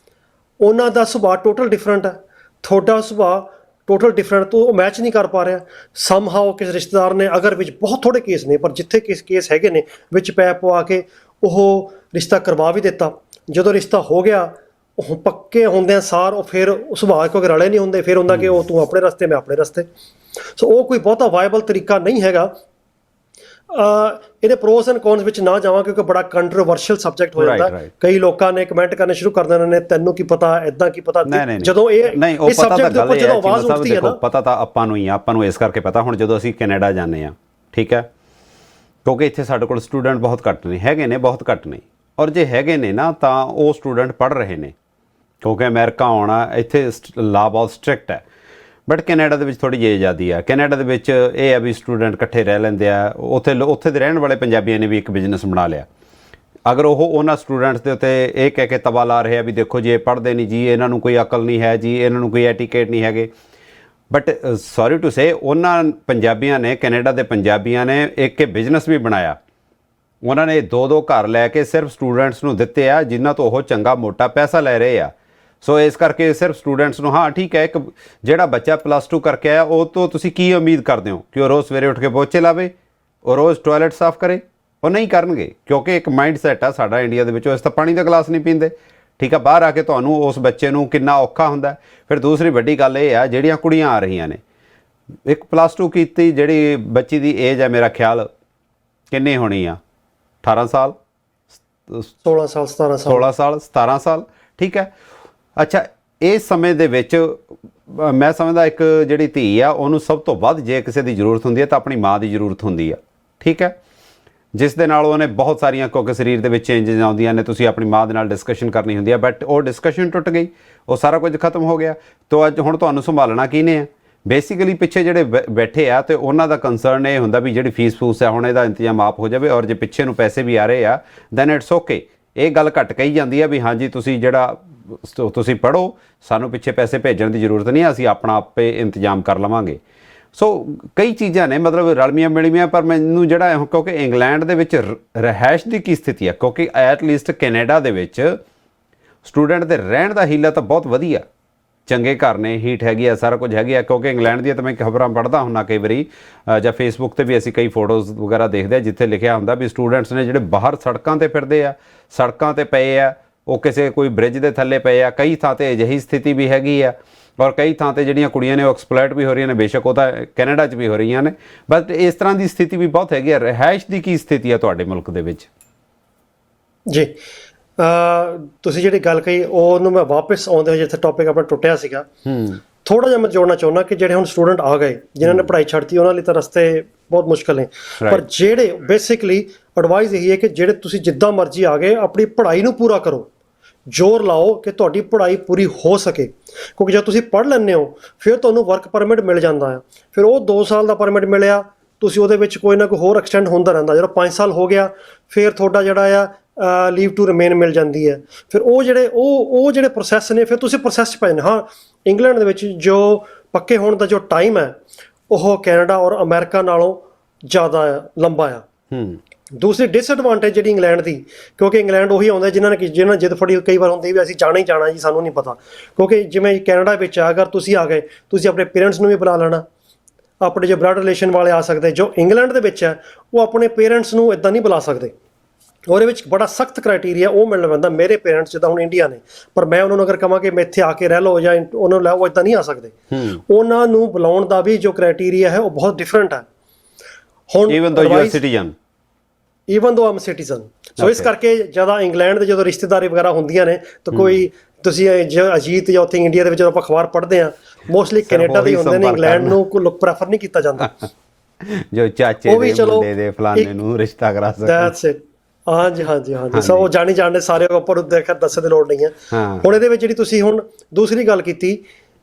ਉਹਨਾਂ ਦਾ ਸੁਭਾਅ ਟੋਟਲ ਡਿਫਰੈਂਟ ਹੈ, ਤੁਹਾਡਾ ਸੁਭਾਅ ਟੋਟਲ ਡਿਫਰੈਂਟ, ਤੋਂ ਉਹ ਮੈਚ ਨਹੀਂ ਕਰ ਪਾ ਰਿਹਾ। ਸਮਹਾਓ ਕਿਸੇ ਰਿਸ਼ਤੇਦਾਰ ਨੇ, ਅਗਰ ਵਿੱਚ ਬਹੁਤ ਥੋੜ੍ਹੇ ਕੇਸ ਨੇ ਪਰ ਜਿੱਥੇ ਕੇਸ ਹੈਗੇ ਨੇ, ਵਿੱਚ ਪੈ ਪਵਾ ਕੇ ਉਹ ਰਿਸ਼ਤਾ ਕਰਵਾ ਵੀ ਦਿੱਤਾ। ਜਦੋਂ ਰਿਸ਼ਤਾ ਹੋ ਗਿਆ, ਉਹ ਪੱਕੇ ਹੁੰਦਿਆਂ ਸਾਰ ਉਹ ਫਿਰ ਸੁਭਾਅ ਕਿਉਂਕਿ ਰਲੇ ਨਹੀਂ ਹੁੰਦੇ, ਫਿਰ ਹੁੰਦਾ ਕਿ ਉਹ ਤੂੰ ਆਪਣੇ ਰਸਤੇ ਮੈਂ ਆਪਣੇ ਰਸਤੇ। ਸੋ ਉਹ ਕੋਈ ਬਹੁਤਾ ਵਾਇਬਲ ਤਰੀਕਾ ਨਹੀਂ ਹੈਗਾ। ਇਹਦੇ ਪ੍ਰੋਸ ਐਂਡ ਕੌਨਸ ਵਿੱਚ ਨਾ ਜਾਵਾਂ ਕਿਉਂਕਿ ਬੜਾ ਕੰਟਰੋਵਰਸ਼ੀਅਲ ਸਬਜੈਕਟ ਹੋ ਜਾਂਦਾ। ਕਈ ਲੋਕਾਂ ਨੇ ਕਮੈਂਟ ਕਰਨੇ ਸ਼ੁਰੂ ਕਰ ਦੇਣੇ ਨੇ, ਤੈਨੂੰ ਕੀ ਪਤਾ, ਇਦਾਂ ਕੀ ਪਤਾ। ਜਦੋਂ ਇਹ ਸਬਜੈਕਟ ਦੇ ਉੱਪਰ ਜਦੋਂ ਆਵਾਜ਼ ਉੱਠਦੀ ਹੈ ਨਾ, ਪਤਾ ਤਾਂ ਆਪਾਂ ਨੂੰ ਹੀ ਆ, ਆਪਾਂ ਨੂੰ ਇਸ ਕਰਕੇ ਪਤਾ। ਹੁਣ ਜਦੋਂ ਅਸੀਂ ਕੈਨੇਡਾ ਜਾਂਦੇ ਆ, ਠੀਕ ਹੈ, ਕਿਉਂਕਿ ਇੱਥੇ ਸਾਡੇ ਕੋਲ ਸਟੂਡੈਂਟ ਬਹੁਤ ਘੱਟ ਨੇ, ਹੈਗੇ ਨੇ ਬਹੁਤ ਘੱਟ ਨੇ, ਔਰ ਜੇ ਹੈਗੇ ਨੇ ਨਾ ਤਾਂ ਉਹ ਸਟੂਡੈਂਟ ਪੜ੍ਹ ਰਹੇ ਨੇ, ਕਿਉਂਕਿ ਅਮਰੀਕਾ ਆਉਣਾ ਇੱਥੇ ਲਾ ਬਹੁਤ ਸਟ੍ਰਿਕਟ ਹੈ। ਬਟ ਕੈਨੇਡਾ ਦੇ ਵਿੱਚ ਥੋੜ੍ਹੀ ਜਿਹੀ ਆਜ਼ਾਦੀ ਆ। ਕੈਨੇਡਾ ਦੇ ਵਿੱਚ ਇਹ ਆ ਵੀ ਸਟੂਡੈਂਟ ਇਕੱਠੇ ਰਹਿ ਲੈਂਦੇ ਆ। ਉੱਥੇ ਦੇ ਰਹਿਣ ਵਾਲੇ ਪੰਜਾਬੀਆਂ ਨੇ ਵੀ ਇੱਕ ਬਿਜ਼ਨਸ ਬਣਾ ਲਿਆ। ਅਗਰ ਉਹ ਉਹਨਾਂ ਸਟੂਡੈਂਟਸ ਦੇ ਉੱਤੇ ਇਹ ਕਹਿ ਕੇ ਤਵਾ ਲਾ ਰਹੇ ਆ ਵੀ ਦੇਖੋ ਜੀ ਇਹ ਪੜ੍ਹਦੇ ਨਹੀਂ ਜੀ, ਇਹਨਾਂ ਨੂੰ ਕੋਈ ਅਕਲ ਨਹੀਂ ਹੈ ਜੀ, ਇਹਨਾਂ ਨੂੰ ਕੋਈ ਐਟੀਕੇਟ ਨਹੀਂ ਹੈਗੇ, ਬਟ ਸੌਰੀ ਟੂ ਸੇ ਉਹਨਾਂ ਪੰਜਾਬੀਆਂ ਨੇ, ਕੈਨੇਡਾ ਦੇ ਪੰਜਾਬੀਆਂ ਨੇ ਇੱਕ ਬਿਜ਼ਨਸ ਵੀ ਬਣਾਇਆ। ਉਹਨਾਂ ਨੇ 2-2 ਘਰ ਲੈ ਕੇ ਸਿਰਫ ਸਟੂਡੈਂਟਸ ਨੂੰ ਦਿੱਤੇ ਆ, ਜਿਨ੍ਹਾਂ ਤੋਂ ਉਹ ਚੰਗਾ ਮੋਟਾ ਪੈਸਾ ਲੈ ਰਹੇ ਆ। ਸੋ ਇਸ ਕਰਕੇ ਸਿਰਫ ਸਟੂਡੈਂਟਸ ਨੂੰ, ਹਾਂ ਠੀਕ ਹੈ, ਇੱਕ ਜਿਹੜਾ ਬੱਚਾ +2 ਕਰਕੇ ਆਇਆ ਉਹ ਤੋਂ ਤੁਸੀਂ ਕੀ ਉਮੀਦ ਕਰਦੇ ਹੋ ਕਿ ਉਹ ਰੋਜ਼ ਸਵੇਰੇ ਉੱਠ ਕੇ ਪੋਚੇ ਲਾਵੇ, ਉਹ ਰੋਜ਼ ਟੋਇਲਟ ਸਾਫ਼ ਕਰੇ? ਉਹ ਨਹੀਂ ਕਰਨਗੇ, ਕਿਉਂਕਿ ਇੱਕ ਮਾਈਂਡ ਸੈਟ ਆ ਸਾਡਾ ਇੰਡੀਆ ਦੇ ਵਿੱਚ, ਇਸ ਤਾਂ ਪਾਣੀ ਦਾ ਗਲਾਸ ਨਹੀਂ ਪੀਂਦੇ। ਠੀਕ ਆ, ਬਾਹਰ ਆ ਕੇ ਤੁਹਾਨੂੰ ਉਸ ਬੱਚੇ ਨੂੰ ਕਿੰਨਾ ਔਖਾ ਹੁੰਦਾ। ਫਿਰ ਦੂਸਰੀ ਵੱਡੀ ਗੱਲ ਇਹ ਆ, ਜਿਹੜੀਆਂ ਕੁੜੀਆਂ ਆ ਰਹੀਆਂ ਨੇ, ਇੱਕ +2 ਕੀਤੀ ਜਿਹੜੀ ਬੱਚੀ ਦੀ ਏਜ ਹੈ, ਮੇਰਾ ਖਿਆਲ ਕਿੰਨੀ ਹੋਣੀ ਆ, 18 ਸਾਲ, 16 ਸਾਲ 17 ਸਾਲ 16 ਸਾਲ 17 ਸਾਲ, ਠੀਕ ਹੈ। ਅੱਛਾ, ਇਸ ਸਮੇਂ ਦੇ ਵਿੱਚ ਮੈਂ ਸਮਝਦਾ ਇੱਕ ਜਿਹੜੀ ਧੀ ਆ ਉਹਨੂੰ ਸਭ ਤੋਂ ਵੱਧ ਜੇ ਕਿਸੇ ਦੀ ਜ਼ਰੂਰਤ ਹੁੰਦੀ ਹੈ ਤਾਂ ਆਪਣੀ ਮਾਂ ਦੀ ਜ਼ਰੂਰਤ ਹੁੰਦੀ ਆ, ਠੀਕ ਹੈ, ਜਿਸ ਦੇ ਨਾਲ ਉਹਨੇ ਬਹੁਤ ਸਾਰੀਆਂ, ਕਿਉਂਕਿ ਸਰੀਰ ਦੇ ਵਿੱਚ ਚੇਂਜਸ ਆਉਂਦੀਆਂ ਨੇ, ਤੁਸੀਂ ਆਪਣੀ ਮਾਂ ਦੇ ਨਾਲ ਡਿਸਕਸ਼ਨ ਕਰਨੀ ਹੁੰਦੀ ਹੈ, ਬਟ ਉਹ ਡਿਸਕਸ਼ਨ ਟੁੱਟ ਗਈ, ਉਹ ਸਾਰਾ ਕੁਝ ਖਤਮ ਹੋ ਗਿਆ। ਤਾਂ ਅੱਜ ਹੁਣ ਤੁਹਾਨੂੰ ਸੰਭਾਲਣਾ ਕਿਹਨੇ ਆ? ਬੇਸਿਕਲੀ ਪਿੱਛੇ ਜਿਹੜੇ ਬੈਠੇ ਆ ਤੇ ਉਹਨਾਂ ਦਾ ਕੰਸਰਨ ਇਹ ਹੁੰਦਾ ਵੀ ਜਿਹੜੀ ਫੀਸ ਫੂਸ ਹੈ ਹੁਣ ਇਹਦਾ ਇੰਤਜ਼ਾਮ ਆਪ ਹੋ ਜਾਵੇ, ਔਰ ਜੇ ਪਿੱਛੇ ਨੂੰ ਪੈਸੇ ਵੀ ਆ ਰਹੇ ਆ ਦੈਨ ਇਟਸ ਓਕੇ। ਇਹ ਗੱਲ ਘੱਟ ਕਹੀ ਜਾਂਦੀ ਹੈ ਵੀ ਹਾਂਜੀ ਤੁਸੀਂ ਪੜ੍ਹੋ, ਸਾਨੂੰ ਪਿੱਛੇ ਪੈਸੇ ਭੇਜਣ ਦੀ ਜ਼ਰੂਰਤ ਨਹੀਂ, ਅਸੀਂ ਆਪਣਾ ਆਪੇ ਇੰਤਜ਼ਾਮ ਕਰ ਲਵਾਂਗੇ। ਸੋ ਕਈ ਚੀਜ਼ਾਂ ਨੇ ਮਤਲਬ ਰਲਮੀਆਂ ਮਿਲਵੀਆਂ, ਪਰ ਮੈਨੂੰ ਜਿਹੜਾ ਕਿਉਂਕਿ ਇੰਗਲੈਂਡ ਦੇ ਵਿੱਚ ਰਿਹਾਇਸ਼ ਦੀ ਕੀ ਸਥਿਤੀ ਹੈ, ਕਿਉਂਕਿ ਐਟ ਲੀਸਟ ਕੈਨੇਡਾ ਦੇ ਵਿੱਚ ਸਟੂਡੈਂਟ ਦੇ ਰਹਿਣ ਦਾ ਹੀਲਾ ਤਾਂ ਬਹੁਤ ਵਧੀਆ, ਚੰਗੇ ਘਰ ਨੇ, ਹੀਟ ਹੈਗੀ ਆ, ਸਾਰਾ ਕੁਝ ਹੈਗੀ ਆ। ਕਿਉਂਕਿ ਇੰਗਲੈਂਡ ਦੀਆਂ ਤਾਂ ਮੈਂ ਖਬਰਾਂ ਪੜ੍ਹਦਾ ਹੁੰਦਾ ਕਈ ਵਾਰੀ, ਜਾਂ ਫੇਸਬੁੱਕ 'ਤੇ ਵੀ ਅਸੀਂ ਕਈ ਫੋਟੋਜ਼ ਵਗੈਰਾ ਦੇਖਦੇ ਹਾਂ ਜਿੱਥੇ ਲਿਖਿਆ ਹੁੰਦਾ ਵੀ ਸਟੂਡੈਂਟਸ ਨੇ ਜਿਹੜੇ ਬਾਹਰ ਸੜਕਾਂ 'ਤੇ ਫਿਰਦੇ ਆ, ਸੜਕਾਂ 'ਤੇ ਪਏ ਆ, ਉਹ ਕਿਸੇ ਕੋਈ ਬ੍ਰਿਜ ਦੇ ਥੱਲੇ ਪਏ ਆ। ਕਈ ਥਾਂ 'ਤੇ ਅਜਿਹੀ ਸਥਿਤੀ ਵੀ ਹੈਗੀ ਆ, ਔਰ ਕਈ ਥਾਂ 'ਤੇ ਜਿਹੜੀਆਂ ਕੁੜੀਆਂ ਨੇ ਉਹ ਐਕਸਪਲੋਇਟ ਵੀ ਹੋ ਰਹੀਆਂ ਨੇ, ਬੇਸ਼ੱਕ ਉਹ ਤਾਂ ਕੈਨੇਡਾ 'ਚ ਵੀ ਹੋ ਰਹੀਆਂ ਨੇ, ਬਟ ਇਸ ਤਰ੍ਹਾਂ ਦੀ ਸਥਿਤੀ ਵੀ ਬਹੁਤ ਹੈਗੀ ਆ। ਰਿਹਾਇਸ਼ ਦੀ ਕੀ ਸਥਿਤੀ ਆ ਤੁਹਾਡੇ ਮੁਲਕ ਦੇ ਵਿੱਚ? ਜੀ, ਤੁਸੀਂ ਜਿਹੜੀ ਗੱਲ ਕਹੀ ਉਹਨੂੰ ਮੈਂ ਵਾਪਸ ਆਉਂਦੇ ਹੋਏ ਜਿੱਥੇ ਟੌਪਿਕ ਆਪਣਾ ਟੁੱਟਿਆ ਸੀਗਾ, ਥੋੜ੍ਹਾ ਜਿਹਾ ਮੈਂ ਜੋੜਨਾ ਚਾਹੁੰਦਾ ਕਿ ਜਿਹੜੇ ਹੁਣ ਸਟੂਡੈਂਟ ਆ ਗਏ, ਜਿਨ੍ਹਾਂ ਨੇ ਪੜ੍ਹਾਈ ਛੱਡਤੀ, ਉਹਨਾਂ ਲਈ ਤਾਂ ਰਸਤੇ ਬਹੁਤ ਮੁਸ਼ਕਲ ਨੇ, ਪਰ ਜਿਹੜੇ ਬੇਸਿਕਲੀ ਐਡਵਾਈਸ ਇਹੀ ਹੈ ਕਿ ਜਿਹੜੇ ਤੁਸੀਂ ਜਿੱਦਾਂ ਮਰਜ਼ੀ ਆ ਗਏ, ਆਪਣੀ ਪੜ੍ਹਾਈ ਨੂੰ ਪੂਰਾ ਕਰੋ, ਜ਼ੋਰ ਲਾਓ ਕਿ ਤੁਹਾਡੀ ਪੜ੍ਹਾਈ ਪੂਰੀ ਹੋ ਸਕੇ। ਕਿਉਂਕਿ ਜਦ ਤੁਸੀਂ ਪੜ੍ਹ ਲੈਂਦੇ ਹੋ ਫਿਰ ਤੁਹਾਨੂੰ ਵਰਕ ਪਰਮਿਟ ਮਿਲ ਜਾਂਦਾ ਆ। ਫਿਰ ਉਹ 2 ਸਾਲ ਦਾ ਪਰਮਿਟ ਮਿਲਿਆ, ਤੁਸੀਂ ਉਹਦੇ ਵਿੱਚ ਕੋਈ ਨਾ ਕੋਈ ਹੋਰ ਐਕਸਟੈਂਡ ਹੁੰਦਾ ਰਹਿੰਦਾ। ਜਦੋਂ 5 ਸਾਲ ਹੋ ਗਿਆ ਫਿਰ ਤੁਹਾਡਾ ਜਿਹੜਾ ਆ ਲੀਵ ਟੂ ਰਿਮੇਨ ਮਿਲ ਜਾਂਦੀ ਹੈ। ਫਿਰ ਉਹ ਜਿਹੜੇ ਪ੍ਰੋਸੈਸ ਨੇ, ਫਿਰ ਤੁਸੀਂ ਪ੍ਰੋਸੈਸ 'ਚ ਪੈ ਜਾਂਦੇ। ਹਾਂ, ਇੰਗਲੈਂਡ ਦੇ ਵਿੱਚ ਜੋ ਪੱਕੇ ਹੋਣ ਦਾ ਜੋ ਟਾਈਮ ਹੈ ਉਹ ਕੈਨੇਡਾ ਔਰ ਅਮਰੀਕਾ ਨਾਲੋਂ ਜ਼ਿਆਦਾ ਲੰਬਾ ਆ। ਦੂਸਰੀ ਡਿਸਐਡਵਾਂਟੇਜ ਜਿਹੜੀ ਇੰਗਲੈਂਡ ਦੀ, ਕਿਉਂਕਿ ਇੰਗਲੈਂਡ ਉਹੀ ਆਉਂਦਾ ਜਿਨ੍ਹਾਂ ਨੇ ਜਿੱਦ ਫੜੀ ਕਈ ਵਾਰ ਹੁੰਦੀ ਵੀ ਅਸੀਂ ਜਾਣਾ ਹੀ ਜਾਣਾ ਜੀ, ਸਾਨੂੰ ਨਹੀਂ ਪਤਾ। ਕਿਉਂਕਿ ਜਿਵੇਂ ਕੈਨੇਡਾ ਵਿੱਚ ਅਗਰ ਤੁਸੀਂ ਆ ਗਏ, ਤੁਸੀਂ ਆਪਣੇ ਪੇਰੈਂਟਸ ਨੂੰ ਵੀ ਬੁਲਾ ਲੈਣਾ, ਆਪਣੇ ਜੋ ਬਲੱਡ ਰਿਲੇਸ਼ਨ ਵਾਲੇ ਆ ਸਕਦੇ। ਜੋ ਇੰਗਲੈਂਡ ਦੇ ਵਿੱਚ ਹੈ ਉਹ ਆਪਣੇ ਪੇਰੈਂਟਸ ਨੂੰ ਇੱਦਾਂ ਨਹੀਂ ਬੁਲਾ ਸਕਦੇ। ਉਹਦੇ ਵਿੱਚ ਬੜਾ ਸਖਤ ਕ੍ਰਾਈਟੀਰੀਆ ਉਹ ਮਿਲਣਾ ਪੈਂਦਾ। ਮੇਰੇ ਪੇਰੈਂਟਸ ਜਿੱਦਾਂ ਹੁਣ ਇੰਡੀਆ ਨੇ, ਪਰ ਮੈਂ ਉਹਨਾਂ ਨੂੰ ਅਗਰ ਕਹਾਂ ਕਿ ਮੈਂ ਇੱਥੇ ਆ ਕੇ ਰਹਿ ਲਓ ਜਾਂ ਉਹਨਾਂ ਨੂੰ ਲੈ, ਉਹ ਇੱਦਾਂ ਨਹੀਂ ਆ ਸਕਦੇ। ਉਹਨਾਂ ਨੂੰ ਬੁਲਾਉਣ ਦਾ ਵੀ ਜੋ ਕ੍ਰਾਈਟੀਰੀਆ ਹੈ ਉਹ ਬਹੁਤ ਡਿਫਰੈਂਟ ਹੈ। ਹੁਣ ਈਵਨ ਦੋ ਆਮ ਸਿਟੀਜ਼ਨ। ਸੋ ਇਸ ਕਰਕੇ ਜ਼ਿਆਦਾ ਇੰਗਲੈਂਡ ਦੇ ਜਦੋਂ ਰਿਸ਼ਤੇਦਾਰੀ ਵਗੈਰਾ ਹੁੰਦੀਆਂ ਨੇ ਤਾਂ ਕੋਈ ਤੁਸੀਂ ਅਜੀਤ ਜਾਂ ਉੱਥੇ ਇੰਡੀਆ ਦੇ ਵਿੱਚ ਜਦੋਂ ਆਪਾਂ ਅਖਬਾਰ ਪੜ੍ਹਦੇ ਹਾਂ ਮੋਸਟਲੀ ਕੈਨੇਡਾ ਦੇ ਹੁੰਦੇ ਨੇ, ਇੰਗਲੈਂਡ ਨੂੰ ਕੋਈ ਲੋਕ ਪ੍ਰੈਫਰ ਨਹੀਂ ਕੀਤਾ ਜਾਂਦਾ। ਜੋ ਚਾਚੇ ਦੇ ਮੁੰਡੇ ਦੇ ਫਲਾਣੇ ਨੂੰ ਰਿਸ਼ਤਾ ਕਰਾ ਸਕਣ। That's it. ਹਾਂਜੀ ਹਾਂਜੀ ਹਾਂਜੀ, ਸੋ ਉਹ ਜਾਣੀ ਜਾਣਦੇ ਸਾਰੇ ਉੱਪਰ ਉੱਤੇ ਦੱਸਣ ਦੀ ਲੋੜ ਨਹੀਂ ਹੈ। ਹੁਣ ਇਹਦੇ ਵਿੱਚ ਜਿਹੜੀ ਤੁਸੀਂ ਹੁਣ ਦੂਸਰੀ ਗੱਲ ਕੀਤੀ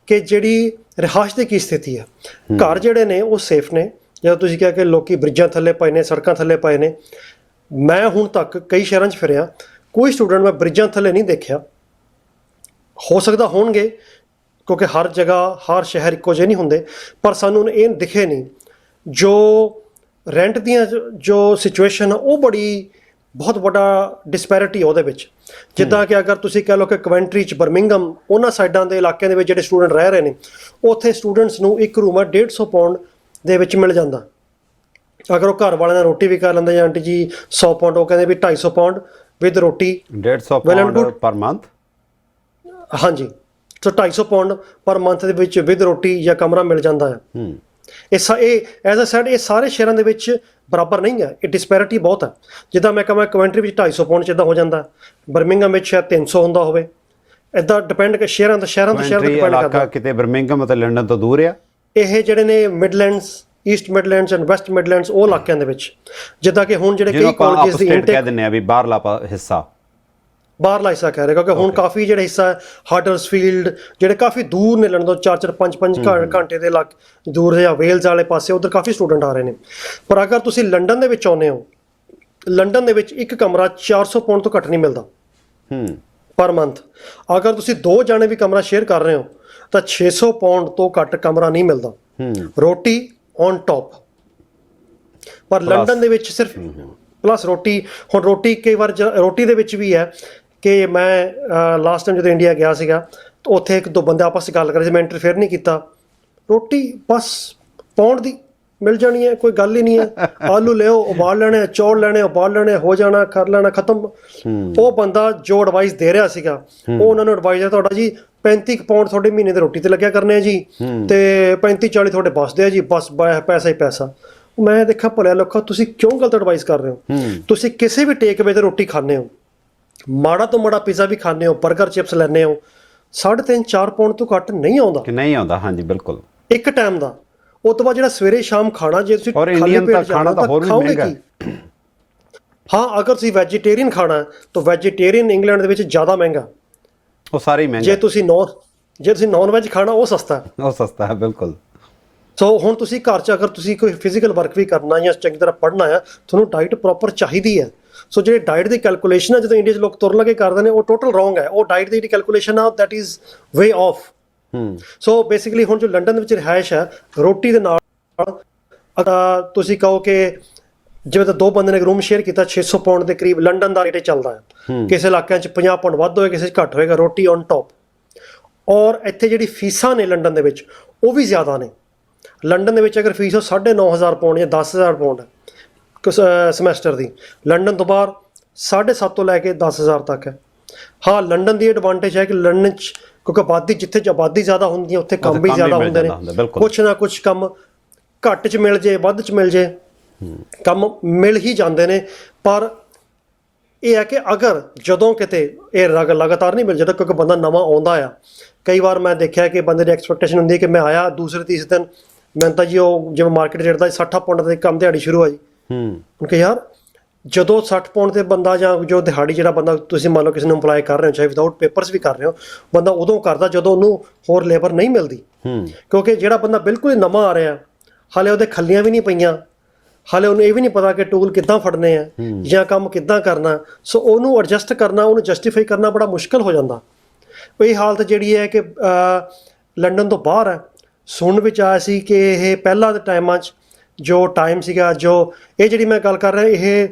ਕਿ ਜਿਹੜੀ ਰਿਹਾਇਸ਼ ਦੀ ਕੀ ਸਥਿਤੀ ਹੈ, ਘਰ ਜਿਹੜੇ ਨੇ ਉਹ ਸੇਫ ਨੇ। ਜਦੋਂ ਤੁਸੀਂ ਕਿਹਾ ਕਿ ਲੋਕੀ ਬ੍ਰਿਜਾਂ ਥੱਲੇ ਪਏ ਨੇ, ਸੜਕਾਂ ਥੱਲੇ ਪਏ ਨੇ, ਮੈਂ ਹੁਣ ਤੱਕ ਕਈ ਸ਼ਹਿਰਾਂ 'ਚ ਫਿਰਿਆ, ਕੋਈ ਸਟੂਡੈਂਟ ਮੈਂ ਬ੍ਰਿਜਾਂ ਥੱਲੇ ਨਹੀਂ ਦੇਖਿਆ। ਹੋ ਸਕਦਾ ਹੋਣਗੇ ਕਿਉਂਕਿ ਹਰ ਜਗ੍ਹਾ ਹਰ ਸ਼ਹਿਰ ਇੱਕੋ ਜਿਹੇ ਨਹੀਂ ਹੁੰਦੇ, ਪਰ ਸਾਨੂੰ ਇਹ ਦਿਖੇ ਨਹੀਂ। ਜੋ ਰੈਂਟ ਦੀਆਂ ਜੋ ਸਿਚੁਏਸ਼ਨ ਆ ਉਹ ਬੜੀ ਬਹੁਤ ਵੱਡਾ ਡਿਸਪੈਰਿਟੀ ਉਹਦੇ ਵਿੱਚ। ਜਿੱਦਾਂ ਕਿ ਅਗਰ ਤੁਸੀਂ ਕਹਿ ਲਓ ਕਿ ਕਵੈਂਟਰੀ 'ਚ, ਬਰਮਿੰਗਮ, ਉਹਨਾਂ ਸਾਈਡਾਂ ਦੇ ਇਲਾਕਿਆਂ ਦੇ ਵਿੱਚ ਜਿਹੜੇ ਸਟੂਡੈਂਟ ਰਹਿ ਰਹੇ ਨੇ, ਉੱਥੇ ਸਟੂਡੈਂਟਸ ਨੂੰ ਇੱਕ ਰੂਮ 150 ਪਾਉਂਡ ਦੇ ਵਿੱਚ ਮਿਲ ਜਾਂਦਾ। ਅਗਰ ਉਹ ਘਰ ਵਾਲਿਆਂ ਨਾਲ ਰੋਟੀ ਵੀ ਕਰ ਲੈਂਦੇ ਜਾਂ ਆਂਟੀ ਜੀ 100 ਪਾਉਂਡ, ਉਹ ਕਹਿੰਦੇ ਵੀ 250 ਪਾਉਂਡ ਵਿਦ ਰੋਟੀ। 150 ਪਾਉਂਡ ਪਰ ਮੰਥ? ਹਾਂਜੀ, ਸੋ 250 ਪਾਉਂਡ ਪਰ ਮੰਥ ਦੇ ਵਿੱਚ ਵਿਦ ਰੋਟੀ ਜਾਂ ਕਮਰਾ ਮਿਲ ਜਾਂਦਾ ਹੈ। ਇਹ ਐਜ਼ ਅ ਸੈਡ ਇਹ ਸਾਰੇ ਸ਼ਹਿਰਾਂ ਦੇ ਵਿੱਚ ਬਰਾਬਰ ਨਹੀਂ ਹੈ, ਇਹ ਡਿਸਪੈਰਿਟੀ ਬਹੁਤ ਹੈ। ਜਿੱਦਾਂ ਮੈਂ ਕਹਾਂ ਕਵੈਂਟਰੀ ਵਿੱਚ 250 ਪਾਉਂਡ 'ਚ ਇੱਦਾਂ ਹੋ ਜਾਂਦਾ, ਬਰਮਿੰਗਮ ਵਿੱਚ ਸ਼ਾਇਦ 300 ਹੁੰਦਾ ਹੋਵੇ। ਇੱਦਾਂ ਡਿਪੈਂਡ ਸ਼ਹਿਰਾਂ ਤੋਂ ਸ਼ਹਿਰ ਡਿਪੈਂਡ ਕਰਦਾ। ਕਿਤੇ ਬਰਮਿੰਗਮ ਅਤੇ ਲੰਡਨ ਤੋਂ ਦੂਰ ਆ ਇਹ ਜਿਹੜੇ ਨੇ Midlands, East Midlands and West Midlands, ਉਹ ਇਲਾਕਿਆਂ ਦੇ ਵਿੱਚ। ਜਿੱਦਾਂ ਕਿ ਹੁਣ ਜਿਹੜੇ ਕਈ ਕਾਲਜਿਸ ਦੀ ਇਨਟੇਕ ਕਹਿ ਦਿੰਦੇ ਆ ਵੀ ਬਾਹਰਲਾ ਹਿੱਸਾ, ਬਾਹਰਲਾ ਹਿੱਸਾ ਕਹਿ ਰਹੇ, ਕਿਉਂਕਿ ਹੁਣ ਕਾਫੀ ਜਿਹੜਾ ਹਿੱਸਾ ਹੈ ਹਾਡਰਸਫੀਲਡ, ਜਿਹੜੇ ਕਾਫੀ ਦੂਰ ਨੇ ਲੰਡਨ ਤੋਂ 4-4 5-5 ਘੰਟੇ ਦੇ ਦੂਰ, ਜਾਂ ਵੇਲਜ਼ ਵਾਲੇ ਪਾਸੇ, ਉਧਰ ਕਾਫੀ ਸਟੂਡੈਂਟ ਆ ਰਹੇ ਨੇ। ਪਰ ਅਗਰ ਤੁਸੀਂ ਲੰਡਨ ਦੇ ਵਿੱਚ ਆਉਂਦੇ ਹੋ, ਲੰਡਨ ਦੇ ਵਿੱਚ ਇੱਕ ਕਮਰਾ 400 ਪਾਉਂਡ ਤੋਂ ਘੱਟ ਨਹੀਂ ਮਿਲਦਾ ਪਰ ਮੰਥ। ਅਗਰ ਤੁਸੀਂ 2 ਜਾਣੇ ਵੀ ਕਮਰਾ ਸ਼ੇਅਰ ਕਰ ਰਹੇ ਹੋ ਤਾਂ 600 ਪਾਉਂਡ ਤੋਂ ਘੱਟ ਕਮਰਾ ਨਹੀਂ ਮਿਲਦਾ, ਰੋਟੀ ਔਨ ਟੌਪ। ਪਰ ਲੰਡਨ ਦੇ ਵਿੱਚ ਸਿਰਫ ਪਲੱਸ ਰੋਟੀ। ਹੁਣ ਰੋਟੀ ਕਈ ਵਾਰ ਰੋਟੀ ਦੇ ਵਿੱਚ ਵੀ ਹੈ ਕਿ ਮੈਂ ਲਾਸਟ ਟਾਈਮ ਜਦੋਂ ਇੰਡੀਆ ਗਿਆ ਸੀਗਾ ਤਾਂ ਉੱਥੇ ਇੱਕ ਦੋ ਬੰਦੇ ਆਪਸ 'ਚ ਗੱਲ ਕਰ ਰਹੇ ਸੀ, ਮੈਂ ਇੰਟਰਫੇਅਰ ਨਹੀਂ ਕੀਤਾ। ਰੋਟੀ ਬਸ ਪਾਉਂਡ ਦੀ ਮਿਲ ਜਾਣੀ ਹੈ, ਕੋਈ ਗੱਲ ਹੀ ਨਹੀਂ ਹੈ। ਆਲੂ ਲਿਓ, ਉਬਾਲ ਲੈਣੇ, ਚੌਲ ਲੈਣੇ, ਉਬਾਲ ਲੈਣੇ, ਹੋ ਜਾਣਾ, ਕਰ ਲੈਣਾ, ਖਤਮ। ਉਹ ਬੰਦਾ ਜੋ ਐਡਵਾਈਸ ਦੇ ਰਿਹਾ ਸੀਗਾ, ਉਹ ਉਹਨਾਂ ਨੂੰ ਐਡਵਾਈਸ ਹੈ ਤੁਹਾਡਾ ਜੀ 35 ਪਾਉਂਡ ਤੁਹਾਡੇ ਮਹੀਨੇ ਦੇ ਰੋਟੀ ਤੇ ਲੱਗਿਆ ਕਰਨੇ ਆ ਜੀ, ਤੇ 35-40 ਤੁਹਾਡੇ ਬਸਦੇ ਆ ਜੀ, ਬਸ ਪੈਸਾ ਹੀ ਪੈਸਾ। ਮੈਂ ਦੇਖਿਆ ਭਲਿਆ ਲੋਕਾਂ, ਤੁਸੀਂ ਕਿਉਂ ਗਲਤ ਐਡਵਾਈਸ ਕਰ ਰਹੇ ਹੋ? ਤੁਸੀਂ ਕਿਸੇ ਵੀ ਟੇਕ ਅਵੇ ਤੇ ਰੋਟੀ ਖਾਂਦੇ ਹੋ, ਮਾੜਾ ਤੋਂ ਮਾੜਾ ਪੀਜ਼ਾ ਵੀ ਖਾਂਦੇ ਹੋ, 버ਗਰ ਚਿਪਸ ਲੈਂਦੇ ਹੋ, 3.5-4 ਪਾਉਂਡ ਤੋਂ ਘੱਟ ਨਹੀਂ ਆਉਂਦਾ ਹਾਂਜੀ ਬਿਲਕੁਲ, ਇੱਕ ਟਾਈਮ ਦਾ। ਉਹ ਤੋਂ ਬਾਅਦ ਜਿਹੜਾ ਸਵੇਰੇ ਸ਼ਾਮ ਖਾਣਾ, ਜੇ ਤੁਸੀਂ ਖਾਲੀ ਪੇਟ ਖਾਣਾ ਤਾਂ ਹੋਰ ਵੀ ਮਹਿੰਗਾ। ਹਾਂ, ਅਗਰ ਤੁਸੀਂ ਵੈਜੀਟੇਰੀਅਨ ਖਾਣਾ ਤਾਂ ਵੈਜੀਟੇਰੀਅਨ ਇੰਗਲੈਂਡ ਦੇ ਵਿੱਚ ਜ਼ਿਆਦਾ ਮਹਿੰਗਾ, ਉਹ ਸਾਰੇ ਹੀ ਮਹਿੰਗਾ। ਜੇ ਤੁਸੀਂ ਨੌਨ ਵੈਜ ਖਾਣਾ, ਉਹ ਸਸਤਾ ਹੈ ਬਿਲਕੁਲ। ਸੋ ਹੁਣ ਤੁਸੀਂ ਘਰ 'ਚ ਅਗਰ ਤੁਸੀਂ ਕੋਈ ਫਿਜ਼ੀਕਲ ਵਰਕ ਵੀ ਕਰਨਾ ਜਾਂ ਚੰਗੀ ਤਰ੍ਹਾਂ ਪੜ੍ਹਨਾ ਆ, ਤੁਹਾਨੂੰ ਡਾਈਟ ਪ੍ਰੋਪਰ ਚਾਹੀਦੀ ਹੈ। ਸੋ ਜਿਹੜੀ ਡਾਈਟ ਦੀ ਕੈਲਕੂਲੇਸ਼ਨ ਹੈ ਜਦੋਂ ਇੰਡੀਆ 'ਚ ਲੋਕ ਤੁਰਨ ਲੱਗੇ ਕਰਦੇ ਨੇ, ਉਹ ਟੋਟਲ ਰੋਂਗ ਹੈ। ਉਹ ਡਾਈਟ ਦੀ ਜਿਹੜੀ ਕੈਲਕੂਲੇਸ਼ਨ ਆ, that is way of. So basically ਹੁਣ ਜੋ ਲੰਡਨ ਦੇ ਵਿੱਚ ਰਿਹਾਇਸ਼ ਹੈ, ਰੋਟੀ ਦੇ ਨਾਲ ਤੁਸੀਂ ਕਹੋ ਕਿ ਜਿਵੇਂ ਤਾਂ 2 ਬੰਦੇ ਨੇ ਰੂਮ ਸ਼ੇਅਰ ਕੀਤਾ, 600 ਪਾਉਂਡ ਦੇ ਕਰੀਬ ਲੰਡਨ ਦਾ ਰੇਟ ਚੱਲਦਾ ਹੈ। ਕਿਸੇ ਇਲਾਕਿਆਂ 'ਚ 50 ਪਾਉਂਡ ਵੱਧ ਹੋਏ, ਕਿਸੇ 'ਚ ਘੱਟ ਹੋਏਗਾ, ਰੋਟੀ ਔਨ ਟੌਪ। ਔਰ ਇੱਥੇ ਜਿਹੜੀ ਫੀਸਾਂ ਨੇ ਲੰਡਨ ਦੇ ਵਿੱਚ, ਉਹ ਵੀ ਜ਼ਿਆਦਾ ਨੇ। ਲੰਡਨ ਦੇ ਵਿੱਚ ਅਗਰ ਫੀਸ ਹੋ 9,500 ਪਾਉਂਡ ਜਾਂ 10,000 ਪਾਉਂਡ ਸਮੈਸਟਰ ਦੀ, ਲੰਡਨ ਤੋਂ ਬਾਹਰ 7.5 ਤੋਂ ਲੈ ਕੇ 10,000 ਤੱਕ ਹੈ। ਹਾਂ, ਲੰਡਨ ਦੀ ਐਡਵਾਂਟੇਜ ਹੈ ਕਿ ਲੰਡਨ 'ਚ ਕਿਉਂਕਿ ਆਬਾਦੀ, ਜਿੱਥੇ ਆਬਾਦੀ ਜ਼ਿਆਦਾ ਹੁੰਦੀ ਹੈ ਉੱਥੇ ਕੰਮ ਵੀ ਜ਼ਿਆਦਾ ਹੁੰਦੇ ਨੇ। ਕੁਛ ਨਾ ਕੁਛ ਕੰਮ ਘੱਟ 'ਚ ਮਿਲ ਜੇ, ਵੱਧ 'ਚ ਮਿਲ ਜੇ, ਕੰਮ ਮਿਲ ਹੀ ਜਾਂਦੇ ਨੇ। ਪਰ ਇਹ ਹੈ ਕਿ ਅਗਰ ਜਦੋਂ ਕਿਤੇ ਇਹ ਲਗਾਤਾਰ ਨਹੀਂ ਮਿਲ ਜਾਂਦਾ, ਕਿਉਂਕਿ ਬੰਦਾ ਨਵਾਂ ਆਉਂਦਾ ਆ। ਕਈ ਵਾਰ ਮੈਂ ਦੇਖਿਆ ਕਿ ਬੰਦੇ ਦੀ ਐਕਸਪੈਕਟੇਸ਼ਨ ਹੁੰਦੀ ਹੈ ਕਿ ਮੈਂ ਆਇਆ ਦੂਸਰੇ-ਤੀਸਰੇ ਦਿਨ, ਮੈਂ ਤਾਂ ਜੀ ਉਹ ਜਿਵੇਂ ਮਾਰਕੀਟ ਰੇਟ ਦਾ 60 ਪਾਉਂਡ ਦੇ ਕੰਮ ਦਿਹਾੜੀ ਸ਼ੁਰੂ ਆ ਜੀ। ਕਿਉਂਕਿ ਯਾਰ ਜਦੋਂ 60 ਪਾਉਂਡ ਤੇ ਬੰਦਾ, ਜਾਂ ਜੋ ਦਿਹਾੜੀ ਜਿਹੜਾ ਬੰਦਾ ਤੁਸੀਂ ਮੰਨ ਲਓ ਕਿਸੇ ਨੂੰ ਇੰਪਲਾਈ ਕਰ ਰਹੇ ਹੋ, ਚਾਹੇ ਵਿਦਾਊਟ ਪੇਪਰਸ ਵੀ ਕਰ ਰਹੇ ਹੋ, ਬੰਦਾ ਉਦੋਂ ਕਰਦਾ ਜਦੋਂ ਉਹਨੂੰ ਹੋਰ ਲੇਬਰ ਨਹੀਂ ਮਿਲਦੀ। ਕਿਉਂਕਿ ਜਿਹੜਾ ਬੰਦਾ ਬਿਲਕੁਲ ਹੀ ਨਵਾਂ ਆ ਰਿਹਾ, ਹਾਲੇ ਉਹਦੇ ਖੱਲੀਆਂ ਵੀ ਨਹੀਂ ਪਈਆਂ, ਹਾਲੇ ਉਹਨੂੰ ਇਹ ਵੀ ਨਹੀਂ ਪਤਾ ਕਿ ਟੂਲ ਕਿੱਦਾਂ ਫੜਨੇ ਆ ਜਾਂ ਕੰਮ ਕਿੱਦਾਂ ਕਰਨਾ। ਸੋ ਉਹਨੂੰ ਐਡਜਸਟ ਕਰਨਾ, ਉਹਨੂੰ ਜਸਟੀਫਾਈ ਕਰਨਾ ਬੜਾ ਮੁਸ਼ਕਿਲ ਹੋ ਜਾਂਦਾ। ਇਹ ਹਾਲਤ ਜਿਹੜੀ ਹੈ ਕਿ ਲੰਡਨ ਤੋਂ ਬਾਹਰ ਹੈ। ਸੁਣਨ ਵਿੱਚ ਆਇਆ ਸੀ ਕਿ ਇਹ ਪਹਿਲਾਂ ਦੇ ਟਾਈਮਾਂ 'ਚ ਜੋ ਟਾਈਮ ਸੀਗਾ, ਜੋ ਇਹ ਜਿਹੜੀ ਮੈਂ ਗੱਲ ਕਰ ਰਿਹਾ, ਇਹ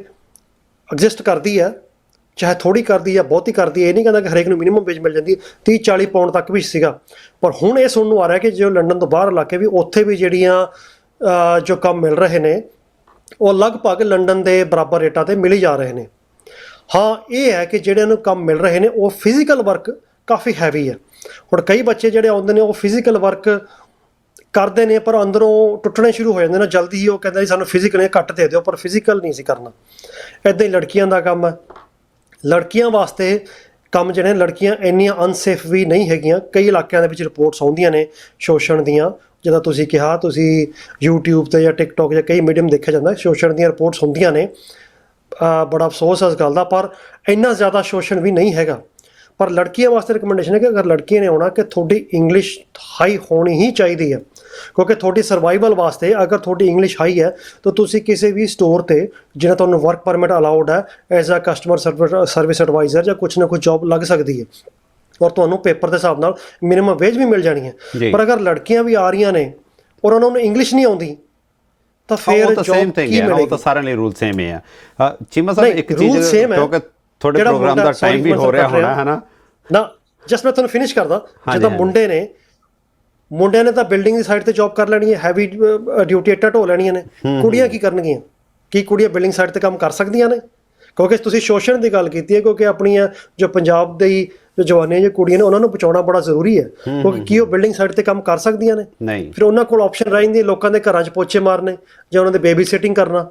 ਐਗਜ਼ਿਸਟ ਕਰਦੀ ਹੈ, ਚਾਹੇ ਥੋੜ੍ਹੀ ਕਰਦੀ ਜਾਂ ਬਹੁਤੀ ਕਰਦੀ। ਇਹ ਨਹੀਂ ਕਹਿੰਦਾ ਕਿ ਹਰੇਕ ਨੂੰ ਮਿਨੀਮਮ ਵੇਜ ਮਿਲ ਜਾਂਦੀ, 30-40 ਪਾਉਂਡ ਤੱਕ ਵੀ ਸੀਗਾ। ਪਰ ਹੁਣ ਇਹ ਸੁਣਨ ਨੂੰ ਆ ਰਿਹਾ ਕਿ ਜੋ ਲੰਡਨ ਤੋਂ ਬਾਹਰ ਇਲਾਕੇ ਵੀ, ਉੱਥੇ ਵੀ ਜਿਹੜੀਆਂ ਜੋ ਕੰਮ ਮਿਲ ਰਹੇ ਨੇ, ਉਹ ਲਗਭਗ ਲੰਡਨ ਦੇ ਬਰਾਬਰ ਰੇਟਾਂ 'ਤੇ ਮਿਲ ਹੀ ਜਾ ਰਹੇ ਨੇ। ਹਾਂ, ਇਹ ਹੈ ਕਿ ਜਿਹੜਿਆਂ ਨੂੰ ਕੰਮ ਮਿਲ ਰਹੇ ਨੇ ਉਹ ਫਿਜ਼ੀਕਲ ਵਰਕ ਕਾਫੀ ਹੈਵੀ ਹੈ। ਹੁਣ ਕਈ ਬੱਚੇ ਜਿਹੜੇ ਆਉਂਦੇ ਨੇ ਉਹ ਫਿਜ਼ੀਕਲ ਵਰਕ ਕਰਦੇ ਨੇ, ਪਰ ਅੰਦਰੋਂ ਟੁੱਟਣੇ ਸ਼ੁਰੂ ਹੋ ਜਾਂਦੇ ਨੇ ਜਲਦੀ ਹੀ। ਉਹ ਕਹਿੰਦਾ ਜੀ ਸਾਨੂੰ ਫਿਜ਼ੀਕਲ ਇਹ ਘੱਟ ਦੇ ਦਿਓ, ਪਰ ਫਿਜ਼ੀਕਲ ਨਹੀਂ ਸੀ ਕਰਨਾ। ਇੱਦਾਂ ਹੀ ਲੜਕੀਆਂ ਦਾ ਕੰਮ ਹੈ। ਲੜਕੀਆਂ ਵਾਸਤੇ ਕੰਮ ਜਿਹੜੇ ਨੇ ਲੜਕੀਆਂ ਇੰਨੀਆਂ ਅਨਸੇਫ ਵੀ ਨਹੀਂ ਹੈਗੀਆਂ। ਕਈ ਇਲਾਕਿਆਂ ਦੇ ਵਿੱਚ ਰਿਪੋਰਟਸ ਆਉਂਦੀਆਂ ਨੇ ਸ਼ੋਸ਼ਣ ਦੀਆਂ, ਜਿੱਦਾਂ ਤੁਸੀਂ ਕਿਹਾ, ਤੁਸੀਂ YouTube ਤੇ ਜਾਂ TikTok ਜਾਂ ਕਈ ਮੀਡੀਅਮ ਦੇਖਿਆ ਜਾਂਦਾ, ਸ਼ੋਸ਼ਣ ਦੀਆਂ ਰਿਪੋਰਟਸ ਹੁੰਦੀਆਂ ਨੇ। ਬੜਾ ਅਫਸੋਸ ਹੈ ਇਸ ਗੱਲ ਦਾ, ਪਰ ਇੰਨਾ ਜ਼ਿਆਦਾ ਸ਼ੋਸ਼ਣ ਵੀ ਨਹੀਂ ਹੈਗਾ। ਪਰ ਲੜਕੀਆਂ ਵਾਸਤੇ ਰਿਕਮੈਂਡੇਸ਼ਨ ਹੈ ਕਿ ਅਗਰ ਲੜਕੀਆਂ ਨੇ ਆਉਣਾ, ਕਿ ਤੁਹਾਡੀ ਇੰਗਲਿਸ਼ ਹਾਈ ਹੋਣੀ ਹੀ ਚਾਹੀਦੀ ਹੈ, ਕਿਉਂਕਿ ਤੁਹਾਡੀ ਸਰਵਾਈਵਲ ਵਾਸਤੇ ਅਗਰ ਤੁਹਾਡੀ ਇੰਗਲਿਸ਼ ਹਾਈ ਹੈ ਤਾਂ ਤੁਸੀਂ ਕਿਸੇ ਵੀ ਸਟੋਰ ਤੇ ਜਿਹਨਾਂ ਤੁਹਾਨੂੰ ਵਰਕ ਪਰਮਿਟ ਅਲਾਉਡ ਹੈ as a customer service adviser ਜਾਂ ਕੁਛ ਨਾ ਕੁਛ ਜੌਬ ਲੱਗ ਸਕਦੀ ਹੈ, ਔਰ ਤੁਹਾਨੂੰ ਪੇਪਰ ਦੇ ਹਿਸਾਬ ਨਾਲ ਮਿਨੀਮਮ ਵੇਜ ਵੀ ਮਿਲ ਜਾਣੀ ਹੈ। ਪਰ ਅਗਰ ਲੜਕੀਆਂ ਵੀ ਆ ਰਹੀਆਂ ਨੇ ਔਰ ਉਹਨਾਂ ਨੂੰ ਇੰਗਲਿਸ਼ ਨਹੀਂ ਆਉਂਦੀ ਤਾਂ ਫਿਰ ਜੌਬ ਕੀ ਮਿਲੇਗੀ? ਉਹ ਤਾਂ ਸਾਰਿਆਂ ਲਈ ਰੂਲ ਸੇਮ ਹੀ ਆ। ਚੀਮਾ ਸਾਹਿਬ ਇੱਕ ਚੀਜ਼, ਕਿਉਂਕਿ ਤੁਹਾਡੇ ਪ੍ਰੋਗਰਾਮ ਦਾ ਟਾਈਮ ਵੀ ਹੋ ਰਿਹਾ ਹੋਣਾ ਹੈ ਨਾ, ਜਸਟ ਮੈਂ ਤੁਹਾਨੂੰ ਫਿਨਿਸ਼ ਕਰਦਾ। ਜਦੋਂ ਮੁੰਡਿਆਂ ਨੇ ਤਾਂ ਬਿਲਡਿੰਗ ਦੀ ਸਾਈਡ ਤੇ ਜੌਬ ਕਰ ਲੈਣੀ ਹੈ, ਹੈਵੀ ਡਿਊਟੀ ਇੱਟਾਂ ਢੋ ਲੈਣੀਆਂ ਨੇ। ਕੁੜੀਆਂ ਕੀ ਕਰਨਗੀਆਂ? ਕੀ ਕੁੜੀਆਂ ਬਿਲਡਿੰਗ ਸਾਈਡ ਤੇ ਕੰਮ ਕਰ ਸਕਦੀਆਂ ਨੇ? ਕਿਉਂਕਿ ਤੁਸੀਂ ਸ਼ੋਸ਼ਣ ਦੀ ਗੱਲ ਕੀਤੀ ਹੈ, ਕਿਉਂਕਿ ਆਪਣੀਆਂ ਜੋ ਪੰਜਾਬ ਦੀ ਜੋ ਜਵਾਨੀਆਂ ਜੋ ਕੁੜੀਆਂ ਨੇ ਉਹਨਾਂ ਨੂੰ ਬਚਾਉਣਾ ਬੜਾ ਜ਼ਰੂਰੀ ਹੈ, ਕਿਉਂਕਿ ਕੀ ਉਹ ਬਿਲਡਿੰਗ ਸਾਈਡ ਤੇ ਕੰਮ ਕਰ ਸਕਦੀਆਂ ਨੇ? ਨਹੀਂ। ਫਿਰ ਉਹਨਾਂ ਕੋਲ ਆਪਸ਼ਨ ਰਹਿ ਜਾਂਦੀ ਹੈ ਲੋਕਾਂ ਦੇ ਘਰਾਂ 'ਚ ਪੋਚੇ ਮਾਰਨੇ ਜਾਂ ਉਹਨਾਂ ਦੇ ਬੇਬੀ ਸਿਟਿੰਗ ਕਰਨਾ।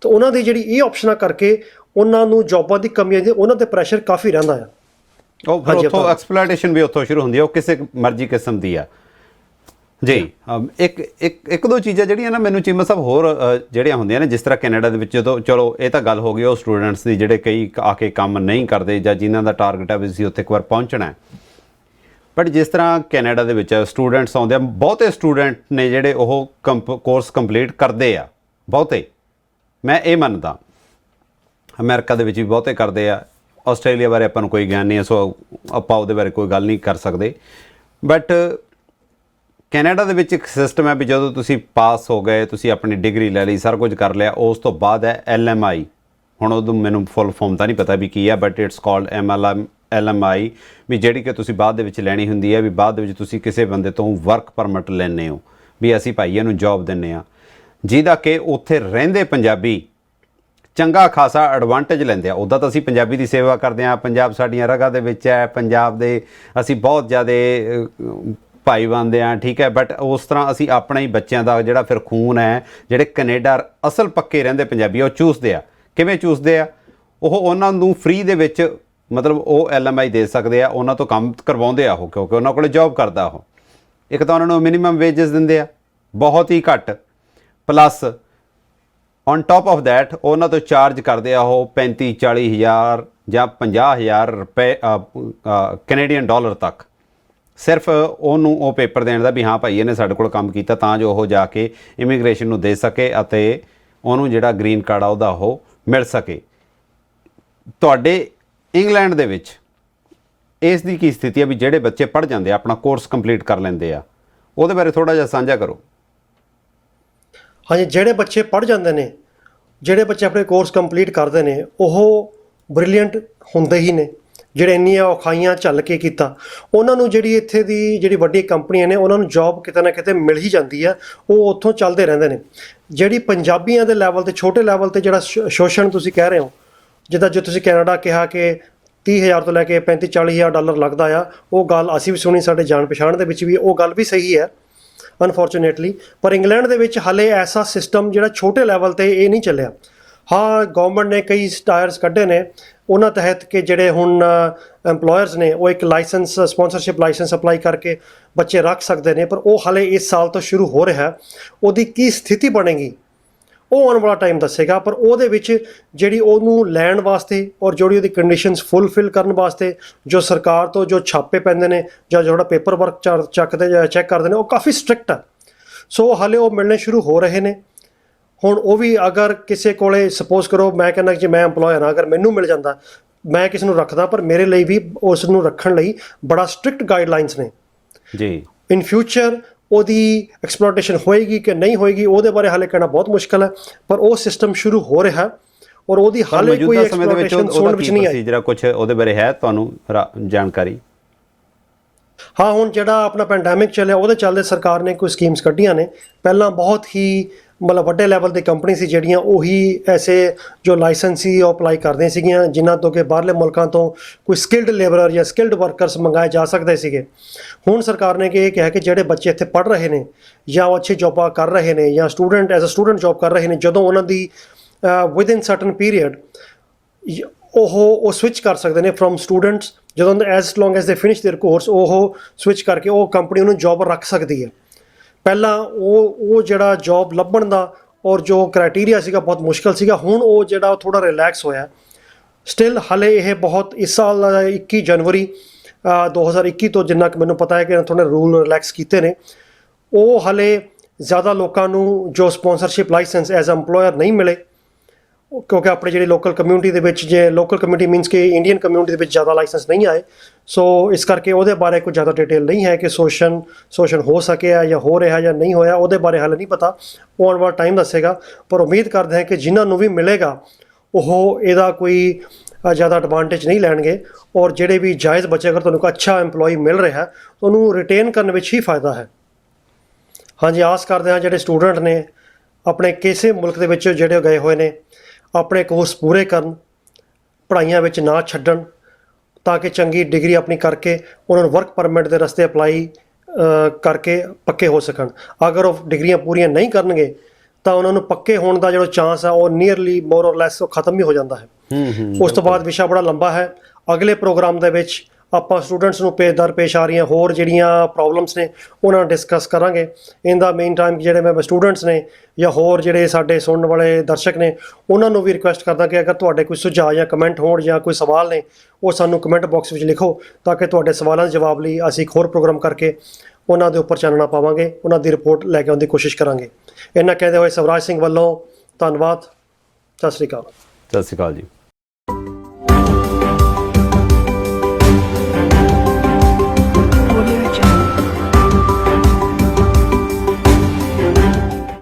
ਤਾਂ ਉਹਨਾਂ ਦੀ ਜਿਹੜੀ ਇਹ ਆਪਸ਼ਨਾਂ ਕਰਕੇ ਉਹਨਾਂ ਨੂੰ ਜੌਬਾਂ ਦੀ ਕਮੀ ਆਉਂਦੀ, ਉਹਨਾਂ 'ਤੇ ਪ੍ਰੈਸ਼ਰ ਕਾਫੀ ਰਹਿੰਦਾ ਆ। ਉਹ ਫਿਰ ਉੱਥੋਂ ਐਕਸਪਲੋਇਟੇਸ਼ਨ ਵੀ ਉੱਥੋਂ ਸ਼ੁਰੂ ਹੁੰਦੀ ਹੈ, ਉਹ ਕਿਸੇ ਮਰਜ਼ੀ ਕਿਸਮ ਦੀ ਆ ਜੀ। ਇੱਕ ਦੋ ਚੀਜ਼ਾਂ ਜਿਹੜੀਆਂ ਨਾ ਮੈਨੂੰ ਚੀਮਾ ਸਾਹਿਬ ਹੋਰ ਜਿਹੜੀਆਂ ਹੁੰਦੀਆਂ ਨੇ, ਜਿਸ ਤਰ੍ਹਾਂ ਕੈਨੇਡਾ ਦੇ ਵਿੱਚ ਜਦੋਂ, ਚਲੋ ਇਹ ਤਾਂ ਗੱਲ ਹੋ ਗਈ ਉਹ ਸਟੂਡੈਂਟਸ ਦੀ ਜਿਹੜੇ ਕਈ ਆ ਕੇ ਕੰਮ ਨਹੀਂ ਕਰਦੇ ਜਾਂ ਜਿਨ੍ਹਾਂ ਦਾ ਟਾਰਗੇਟ ਹੈ ਵੀ ਅਸੀਂ ਉੱਥੇ ਇੱਕ ਵਾਰ ਪਹੁੰਚਣਾ। ਬਟ ਜਿਸ ਤਰ੍ਹਾਂ ਕੈਨੇਡਾ ਦੇ ਵਿੱਚ ਸਟੂਡੈਂਟਸ ਆਉਂਦੇ ਆ, ਬਹੁਤੇ ਸਟੂਡੈਂਟ ਨੇ ਜਿਹੜੇ ਉਹ ਕੋਰਸ ਕੰਪਲੀਟ ਕਰਦੇ ਆ, ਬਹੁਤੇ, ਮੈਂ ਇਹ ਮੰਨਦਾ। ਅਮਰੀਕਾ ਦੇ ਵਿੱਚ ਵੀ ਬਹੁਤੇ ਕਰਦੇ ਆ, ਆਸਟ੍ਰੇਲੀਆ ਬਾਰੇ ਆਪਾਂ ਨੂੰ ਕੋਈ ਗਿਆਨ ਨਹੀਂ ਹੈ, ਸੋ ਆਪਾਂ ਉਹਦੇ ਬਾਰੇ ਕੋਈ ਗੱਲ ਨਹੀਂ ਕਰ ਸਕਦੇ। ਬਟ ਕੈਨੇਡਾ ਦੇ ਵਿੱਚ ਇੱਕ ਸਿਸਟਮ ਹੈ ਵੀ ਜਦੋਂ ਤੁਸੀਂ ਪਾਸ ਹੋ ਗਏ, ਤੁਸੀਂ ਆਪਣੀ ਡਿਗਰੀ ਲੈ ਲਈ, ਸਾਰਾ ਕੁਝ ਕਰ ਲਿਆ, ਉਸ ਤੋਂ ਬਾਅਦ ਹੈ LMI। ਹੁਣ ਉਦੋਂ ਮੈਨੂੰ ਫੁੱਲ ਫਾਰਮ ਤਾਂ ਨਹੀਂ ਪਤਾ ਵੀ ਕੀ ਹੈ, ਬਟ ਇਟਸ ਕਾਲਡ LMI, ਵੀ ਜਿਹੜੀ ਕਿ ਤੁਸੀਂ ਬਾਅਦ ਦੇ ਵਿੱਚ ਲੈਣੀ ਹੁੰਦੀ ਹੈ, ਵੀ ਬਾਅਦ ਦੇ ਵਿੱਚ ਤੁਸੀਂ ਕਿਸੇ ਬੰਦੇ ਤੋਂ ਵਰਕ ਪਰਮਿਟ ਲੈਂਦੇ ਹੋ, ਵੀ ਅਸੀਂ ਭਾਈ ਇਹਨੂੰ ਜੌਬ ਦਿੰਦੇ ਹਾਂ, ਜਿਹਦਾ ਕਿ ਉੱਥੇ ਰਹਿੰਦੇ ਪੰਜਾਬੀ ਚੰਗਾ ਖਾਸਾ ਐਡਵਾਂਟੇਜ ਲੈਂਦੇ ਆ। ਉੱਦਾਂ ਤਾਂ ਅਸੀਂ ਪੰਜਾਬੀ ਦੀ ਸੇਵਾ ਕਰਦੇ ਹਾਂ, ਪੰਜਾਬ ਸਾਡੀਆਂ ਰਗਾਂ ਦੇ ਵਿੱਚ ਹੈ, ਪੰਜਾਬ ਦੇ ਅਸੀਂ ਬਹੁਤ ਜ਼ਿਆਦਾ ਭਾਈ ਬਣਦੇ ਹਾਂ, ਠੀਕ ਹੈ। ਬਟ ਉਸ ਤਰ੍ਹਾਂ ਅਸੀਂ ਆਪਣੇ ਹੀ ਬੱਚਿਆਂ ਦਾ ਜਿਹੜਾ ਫਿਰ ਖੂਨ ਹੈ, ਜਿਹੜੇ ਕੈਨੇਡਾ ਅਸਲ ਪੱਕੇ ਰਹਿੰਦੇ ਪੰਜਾਬੀ, ਉਹ ਚੂਸਦੇ ਆ। ਕਿਵੇਂ ਚੂਸਦੇ ਆ? ਉਹ ਉਹਨਾਂ ਨੂੰ ਫ੍ਰੀ ਦੇ ਵਿੱਚ, ਮਤਲਬ ਉਹ LMI ਦੇ ਸਕਦੇ ਆ, ਉਹਨਾਂ ਤੋਂ ਕੰਮ ਕਰਵਾਉਂਦੇ ਆ ਉਹ, ਕਿਉਂਕਿ ਉਹਨਾਂ ਕੋਲ ਜੌਬ ਕਰਦਾ ਉਹ। ਇੱਕ ਤਾਂ ਉਹਨਾਂ ਨੂੰ ਮਿਨੀਮਮ ਵੇਜਸ ਦਿੰਦੇ ਆ, ਬਹੁਤ ਹੀ ਘੱਟ, plus on top of that ਉਹਨਾਂ ਤੋਂ ਚਾਰਜ ਕਰਦੇ ਆ ਉਹ 35-40 ਹਜ਼ਾਰ ਜਾਂ 50 ਹਜ਼ਾਰ ਰੁਪਏ ਕੈਨੇਡੀਅਨ ਡਾਲਰ ਤੱਕ, ਸਿਰਫ ਉਹਨੂੰ ਉਹ ਪੇਪਰ ਦੇਣ ਦਾ ਵੀ ਹਾਂ ਭਾਈ ਇਹਨੇ ਸਾਡੇ ਕੋਲ ਕੰਮ ਕੀਤਾ, ਤਾਂ ਜੋ ਉਹ ਜਾ ਕੇ ਇਮੀਗ੍ਰੇਸ਼ਨ ਨੂੰ ਦੇ ਸਕੇ ਅਤੇ ਉਹਨੂੰ ਜਿਹੜਾ ਗ੍ਰੀਨ ਕਾਰਡ ਆ ਉਹਦਾ ਉਹ ਮਿਲ ਸਕੇ। ਤੁਹਾਡੇ ਇੰਗਲੈਂਡ ਦੇ ਵਿੱਚ ਇਸ ਦੀ ਕੀ ਸਥਿਤੀ ਹੈ ਵੀ ਜਿਹੜੇ ਬੱਚੇ ਪੜ੍ਹ ਜਾਂਦੇ ਆ, ਆਪਣਾ ਕੋਰਸ ਕੰਪਲੀਟ ਕਰ ਲੈਂਦੇ ਆ, ਉਹਦੇ ਬਾਰੇ ਥੋੜ੍ਹਾ ਜਿਹਾ ਸਾਂਝਾ ਕਰੋ। ਹਾਂਜੀ, ਜਿਹੜੇ ਬੱਚੇ ਪੜ੍ਹ ਜਾਂਦੇ ਨੇ, ਜਿਹੜੇ ਬੱਚੇ ਆਪਣੇ ਕੋਰਸ ਕੰਪਲੀਟ ਕਰਦੇ ਨੇ, ਉਹ ਬ੍ਰਿਲੀਅੰਟ ਹੁੰਦੇ ਹੀ ਨੇ। ਜਿਹੜੇ ਇੰਨੀਆਂ ਔਖਾਈਆਂ ਝੱਲ ਕੇ ਕੀਤਾ, ਉਹਨਾਂ ਨੂੰ ਜਿਹੜੀ ਇੱਥੇ ਦੀ ਜਿਹੜੀ ਵੱਡੀ ਕੰਪਨੀਆਂ ਨੇ, ਉਹਨਾਂ ਨੂੰ ਜੌਬ ਕਿਤੇ ਨਾ ਕਿਤੇ ਮਿਲ ਹੀ ਜਾਂਦੀ ਹੈ, ਉਹ ਉੱਥੋਂ ਚੱਲਦੇ ਰਹਿੰਦੇ ਨੇ। ਜਿਹੜੀ ਪੰਜਾਬੀਆਂ ਦੇ ਲੈਵਲ 'ਤੇ, ਛੋਟੇ ਲੈਵਲ 'ਤੇ ਜਿਹੜਾ ਸ਼ੋਸ਼ਣ ਤੁਸੀਂ ਕਹਿ ਰਹੇ ਹੋ, ਜਿੱਦਾਂ ਜੋ ਤੁਸੀਂ ਕੈਨੇਡਾ ਕਿਹਾ ਕਿ 30,000 ਤੋਂ ਲੈ ਕੇ 35-40 ਹਜ਼ਾਰ ਡਾਲਰ ਲੱਗਦਾ ਆ, ਉਹ ਗੱਲ ਅਸੀਂ ਵੀ ਸੁਣੀ, ਸਾਡੇ ਜਾਣ ਪਛਾਣ ਦੇ ਵਿੱਚ ਵੀ ਉਹ ਗੱਲ ਵੀ ਸਹੀ ਹੈ ਅਨਫੋਰਚੂਨੇਟਲੀ। ਪਰ ਇੰਗਲੈਂਡ ਦੇ ਵਿੱਚ ਹਾਲੇ ਐਸਾ ਸਿਸਟਮ ਜਿਹੜਾ ਛੋਟੇ ਲੈਵਲ 'ਤੇ ਇਹ ਨਹੀਂ ਚੱਲਿਆ। ਹਾਂ, ਗਵਰਨਮੈਂਟ ਨੇ ਕਈ ਟਾਇਰਸ ਕੱਢੇ ਨੇ ਉਹਨਾਂ ਤਹਿਤ ਕਿ ਜਿਹੜੇ ਹੁਣ ਐਮਪਲੋਇਰਸ ਨੇ ਉਹ ਇੱਕ ਲਾਇਸੈਂਸ, ਸਪਾਂਸਰਸ਼ਿਪ ਲਾਇਸੈਂਸ ਅਪਲਾਈ ਕਰਕੇ ਬੱਚੇ ਰੱਖ ਸਕਦੇ ਨੇ, ਪਰ ਉਹ ਹਾਲੇ ਇਸ ਸਾਲ ਤੋਂ ਸ਼ੁਰੂ ਹੋ ਰਿਹਾ। ਉਹਦੀ ਕੀ ਸਥਿਤੀ ਬਣੇਗੀ ਉਹ ਆਉਣ ਵਾਲਾ ਟਾਈਮ ਦੱਸੇਗਾ। ਪਰ ਉਹਦੇ ਵਿੱਚ ਜਿਹੜੀ ਉਹਨੂੰ ਲੈਣ ਵਾਸਤੇ ਔਰ ਜਿਹੜੀ ਉਹਦੀ ਕੰਡੀਸ਼ਨਸ ਫੁੱਲਫਿਲ ਕਰਨ ਵਾਸਤੇ ਜੋ ਸਰਕਾਰ ਤੋਂ ਜੋ ਛਾਪੇ ਪੈਂਦੇ ਨੇ ਜਾਂ ਜਿਹੜਾ ਪੇਪਰ ਵਰਕ ਚੱਕਦੇ ਜਾਂ ਚੈੱਕ ਕਰਦੇ ਨੇ, ਉਹ ਕਾਫੀ ਸਟ੍ਰਿਕਟ ਆ। ਸੋ ਹਾਲੇ ਉਹ ਮਿਲਣੇ ਸ਼ੁਰੂ ਹੋ ਰਹੇ ਨੇ। ਹੁਣ ਉਹ ਵੀ ਅਗਰ ਕਿਸੇ ਕੋਲੇ, ਸਪੋਜ਼ ਕਰੋ ਮੈਂ ਕਹਿੰਦਾ ਕਿ ਮੈਂ ਐਮਪਲੋਇਰ ਹਾਂ, ਅਗਰ ਮੈਨੂੰ ਮਿਲ ਜਾਂਦਾ, ਮੈਂ ਕਿਸੇ ਨੂੰ ਰੱਖਦਾ, ਪਰ ਮੇਰੇ ਲਈ ਵੀ ਉਸ ਨੂੰ ਰੱਖਣ ਲਈ ਬੜਾ ਸਟ੍ਰਿਕਟ ਗਾਈਡਲਾਈਨਸ ਨੇ ਜੀ। ਇਨ ਫਿਊਚਰ ਉਹਦੀ ਐਕਸਪਲੋਇਟੇਸ਼ਨ ਹੋਏਗੀ ਕਿ ਨਹੀਂ ਹੋਏਗੀ, ਉਹਦੇ ਬਾਰੇ ਹਾਲੇ ਕਹਿਣਾ ਬਹੁਤ ਮੁਸ਼ਕਿਲ ਹੈ, ਪਰ ਉਹ ਸਿਸਟਮ ਸ਼ੁਰੂ ਹੋ ਰਿਹਾ ਔਰ ਉਹਦੀ ਹਾਲੇ ਕੋਈ ਐਕਸਪਲੋਇਟੇਸ਼ਨ ਸੁਣਨ ਵਿੱਚ ਨਹੀਂ ਆਈ। ਜਿਹੜਾ ਕੁਝ ਉਹਦੇ ਬਾਰੇ ਹੈ ਤੁਹਾਨੂੰ ਜਾਣਕਾਰੀ? ਹਾਂ, ਹੁਣ ਜਿਹੜਾ ਆਪਣਾ ਪੈਂਡੈਮਿਕ ਚੱਲਿਆ ਉਹਦੇ ਚੱਲਦੇ ਸਰਕਾਰ ਨੇ ਕੋਈ ਸਕੀਮਸ ਕੱਢੀਆਂ ਨੇ। ਪਹਿਲਾਂ ਬਹੁਤ ਹੀ ਮਤਲਬ ਵੱਡੇ ਲੈਵਲ ਦੀ ਕੰਪਨੀ ਸੀ ਜਿਹੜੀਆਂ ਉਹੀ ਐਸੇ ਜੋ ਲਾਇਸੈਂਸ ਸੀ ਉਹ ਅਪਲਾਈ ਕਰਦੀਆਂ ਸੀਗੀਆਂ, ਜਿਨ੍ਹਾਂ ਤੋਂ ਕਿ ਬਾਹਰਲੇ ਮੁਲਕਾਂ ਤੋਂ ਕੋਈ ਸਕਿਲਡ ਲੇਬਰਰ ਜਾਂ ਸਕਿਲਡ ਵਰਕਰਸ ਮੰਗਾਏ ਜਾ ਸਕਦੇ ਸੀਗੇ। ਹੁਣ ਸਰਕਾਰ ਨੇ ਕਿ ਇਹ ਕਿਹਾ ਕਿ ਜਿਹੜੇ ਬੱਚੇ ਇੱਥੇ ਪੜ੍ਹ ਰਹੇ ਨੇ ਜਾਂ ਉਹ ਅੱਛੀ ਜੌਬਾਂ ਕਰ ਰਹੇ ਨੇ ਜਾਂ student as a student job ਕਰ ਰਹੇ ਨੇ, ਜਦੋਂ ਉਹਨਾਂ ਦੀ ਵਿਦਿਨ ਸਰਟਨ ਪੀਰੀਅਡ ਉਹ ਸਵਿਚ ਕਰ ਸਕਦੇ ਨੇ ਫਰੋਮ ਸਟੂਡੈਂਟਸ, ਜਦੋਂ as long as they finish their course ਉਹ ਸਵਿਚ ਕਰਕੇ ਉਹ ਕੰਪਨੀ ਉਹਨੂੰ ਜੌਬ ਰੱਖ ਸਕਦੀ ਹੈ। ਪਹਿਲਾਂ ਉਹ ਜਿਹੜਾ ਜੌਬ ਲੱਭਣ ਦਾ ਔਰ ਜੋ ਕ੍ਰਾਈਟੇਰੀਆ ਸੀਗਾ ਬਹੁਤ ਮੁਸ਼ਕਲ ਸੀਗਾ, ਹੁਣ ਉਹ ਜਿਹੜਾ ਥੋੜਾ ਰਿਲੈਕਸ ਹੋਇਆ। ਸਟਿਲ ਹਲੇ ਇਹ ਬਹੁਤ ਇਸ ਸਾਲ 21 ਜਨਵਰੀ 2021 ਤੋਂ ਜਿੰਨਾ ਕਿ ਮੈਨੂੰ ਪਤਾ ਹੈ ਕਿ ਥੋੜ੍ਹੇ ਰੂਲ ਰਿਲੈਕਸ ਕੀਤੇ ਨੇ। ਉਹ ਹਲੇ ਜ਼ਿਆਦਾ ਲੋਕਾਂ ਨੂੰ ਜੋ ਸਪੋਂਸਰਸ਼ਿਪ ਲਾਇਸੈਂਸ ਐਜ਼ ਐਮਪਲੋਇਰ ਨਹੀਂ ਮਿਲੇ, ਕਿਉਂਕਿ ਆਪਣੇ ਜਿਹੜੀ ਲੋਕਲ ਕਮਿਊਨਿਟੀ ਦੇ ਵਿੱਚ, ਜੇ ਲੋਕਲ ਕਮਿਊਨਿਟੀ ਮੀਨਸ ਕਿ ਇੰਡੀਅਨ ਕਮਿਊਨਿਟੀ ਦੇ ਵਿੱਚ ਜ਼ਿਆਦਾ ਲਾਇਸੈਂਸ ਨਹੀਂ ਆਏ, ਸੋ ਇਸ ਕਰਕੇ ਉਹਦੇ ਬਾਰੇ ਕੋਈ ਜ਼ਿਆਦਾ ਡਿਟੇਲ ਨਹੀਂ ਹੈ ਕਿ ਸ਼ੋਸ਼ਣ ਹੋ ਸਕਿਆ ਜਾਂ ਹੋ ਰਿਹਾ ਜਾਂ ਨਹੀਂ ਹੋਇਆ, ਉਹਦੇ ਬਾਰੇ ਹਾਲੇ ਨਹੀਂ ਪਤਾ। ਆਉਣ ਵਾਲਾ ਟਾਈਮ ਦੱਸੇਗਾ, ਪਰ ਉਮੀਦ ਕਰਦੇ ਹਾਂ ਕਿ ਜਿਨ੍ਹਾਂ ਨੂੰ ਵੀ ਮਿਲੇਗਾ ਉਹ ਇਹਦਾ ਕੋਈ ਜ਼ਿਆਦਾ ਐਡਵਾਂਟੇਜ ਨਹੀਂ ਲੈਣਗੇ, ਔਰ ਜਿਹੜੇ ਵੀ ਜਾਇਜ਼ ਬੱਚੇ, ਅਗਰ ਤੁਹਾਨੂੰ ਕੋਈ ਅੱਛਾ EMPLOYE ਮਿਲ ਰਿਹਾ ਉਹਨੂੰ ਰਿਟੇਨ ਕਰਨ ਵਿੱਚ ਹੀ ਫਾਇਦਾ ਹੈ। ਹਾਂਜੀ, ਆਸ ਕਰਦੇ ਹਾਂ ਜਿਹੜੇ ਸਟੂਡੈਂਟ ਨੇ ਆਪਣੇ ਕਿਸੇ ਮੁਲਕ ਦੇ ਵਿੱਚ ਜਿਹੜੇ ਗਏ ਹੋਏ ਨੇ ਆਪਣੇ ਕੋਰਸ ਪੂਰੇ ਕਰਨ, ਪੜ੍ਹਾਈਆਂ ਵਿੱਚ ਨਾ ਛੱਡਣ, ਤਾਂ ਕਿ ਚੰਗੀ ਡਿਗਰੀ ਆਪਣੀ ਕਰਕੇ ਉਹਨਾਂ ਨੂੰ ਵਰਕ ਪਰਮਿਟ ਦੇ ਰਸਤੇ ਅਪਲਾਈ ਕਰਕੇ ਪੱਕੇ ਹੋ ਸਕਣ। ਅਗਰ ਉਹ ਡਿਗਰੀਆਂ ਪੂਰੀਆਂ ਨਹੀਂ ਕਰਨਗੇ ਤਾਂ ਉਹਨਾਂ ਨੂੰ ਪੱਕੇ ਹੋਣ ਦਾ ਜਿਹੜਾ ਚਾਂਸ ਹੈ ਉਹ ਨੀਅਰਲੀ ਮੋਰ ਔਰ ਲੈਸ ਉਹ ਖਤਮ ਹੀ ਹੋ ਜਾਂਦਾ ਹੈ। ਉਸ ਤੋਂ ਬਾਅਦ ਵਿਸ਼ਾ ਬੜਾ ਲੰਬਾ ਹੈ। ਅਗਲੇ ਪ੍ਰੋਗਰਾਮ ਦੇ ਵਿੱਚ ਆਪਾਂ ਸਟੂਡੈਂਟਸ ਨੂੰ ਪੇਸ਼ ਆ ਰਹੀਆਂ ਹੋਰ ਜਿਹੜੀਆਂ ਪ੍ਰੋਬਲਮਸ ਨੇ ਉਹਨਾਂ ਨੂੰ ਡਿਸਕਸ ਕਰਾਂਗੇ। ਇਨ ਦਾ ਮੇਨ ਟਾਈਮ ਜਿਹੜੇ ਮੈਂ ਸਟੂਡੈਂਟਸ ਨੇ ਜਾਂ ਹੋਰ ਜਿਹੜੇ ਸਾਡੇ ਸੁਣਨ ਵਾਲੇ ਦਰਸ਼ਕ ਨੇ ਉਹਨਾਂ ਨੂੰ ਵੀ ਰਿਕੁਐਸਟ ਕਰਦਾ ਕਿ ਅਗਰ ਤੁਹਾਡੇ ਕੋਈ ਸੁਝਾਅ ਜਾਂ ਕਮੈਂਟ ਹੋਣ ਜਾਂ ਕੋਈ ਸਵਾਲ ਨੇ ਉਹ ਸਾਨੂੰ ਕਮੈਂਟ ਬਾਕਸ ਵਿੱਚ ਲਿਖੋ, ਤਾਂ ਕਿ ਤੁਹਾਡੇ ਸਵਾਲਾਂ ਦੇ ਜਵਾਬ ਲਈ ਅਸੀਂ ਇੱਕ ਹੋਰ ਪ੍ਰੋਗਰਾਮ ਕਰਕੇ ਉਹਨਾਂ ਦੇ ਉੱਪਰ ਚਾਨਣਾ ਪਾਵਾਂਗੇ, ਉਹਨਾਂ ਦੀ ਰਿਪੋਰਟ ਲੈ ਕੇ ਆਉਣ ਦੀ ਕੋਸ਼ਿਸ਼ ਕਰਾਂਗੇ। ਇਹਨਾਂ ਕਹਿੰਦੇ ਹੋਏ ਸਵਰਾਜ ਸਿੰਘ ਵੱਲੋਂ ਧੰਨਵਾਦ। ਸਤਿ ਸ਼੍ਰੀ ਅਕਾਲ। ਸਤਿ ਸ਼੍ਰੀ ਅਕਾਲ ਜੀ।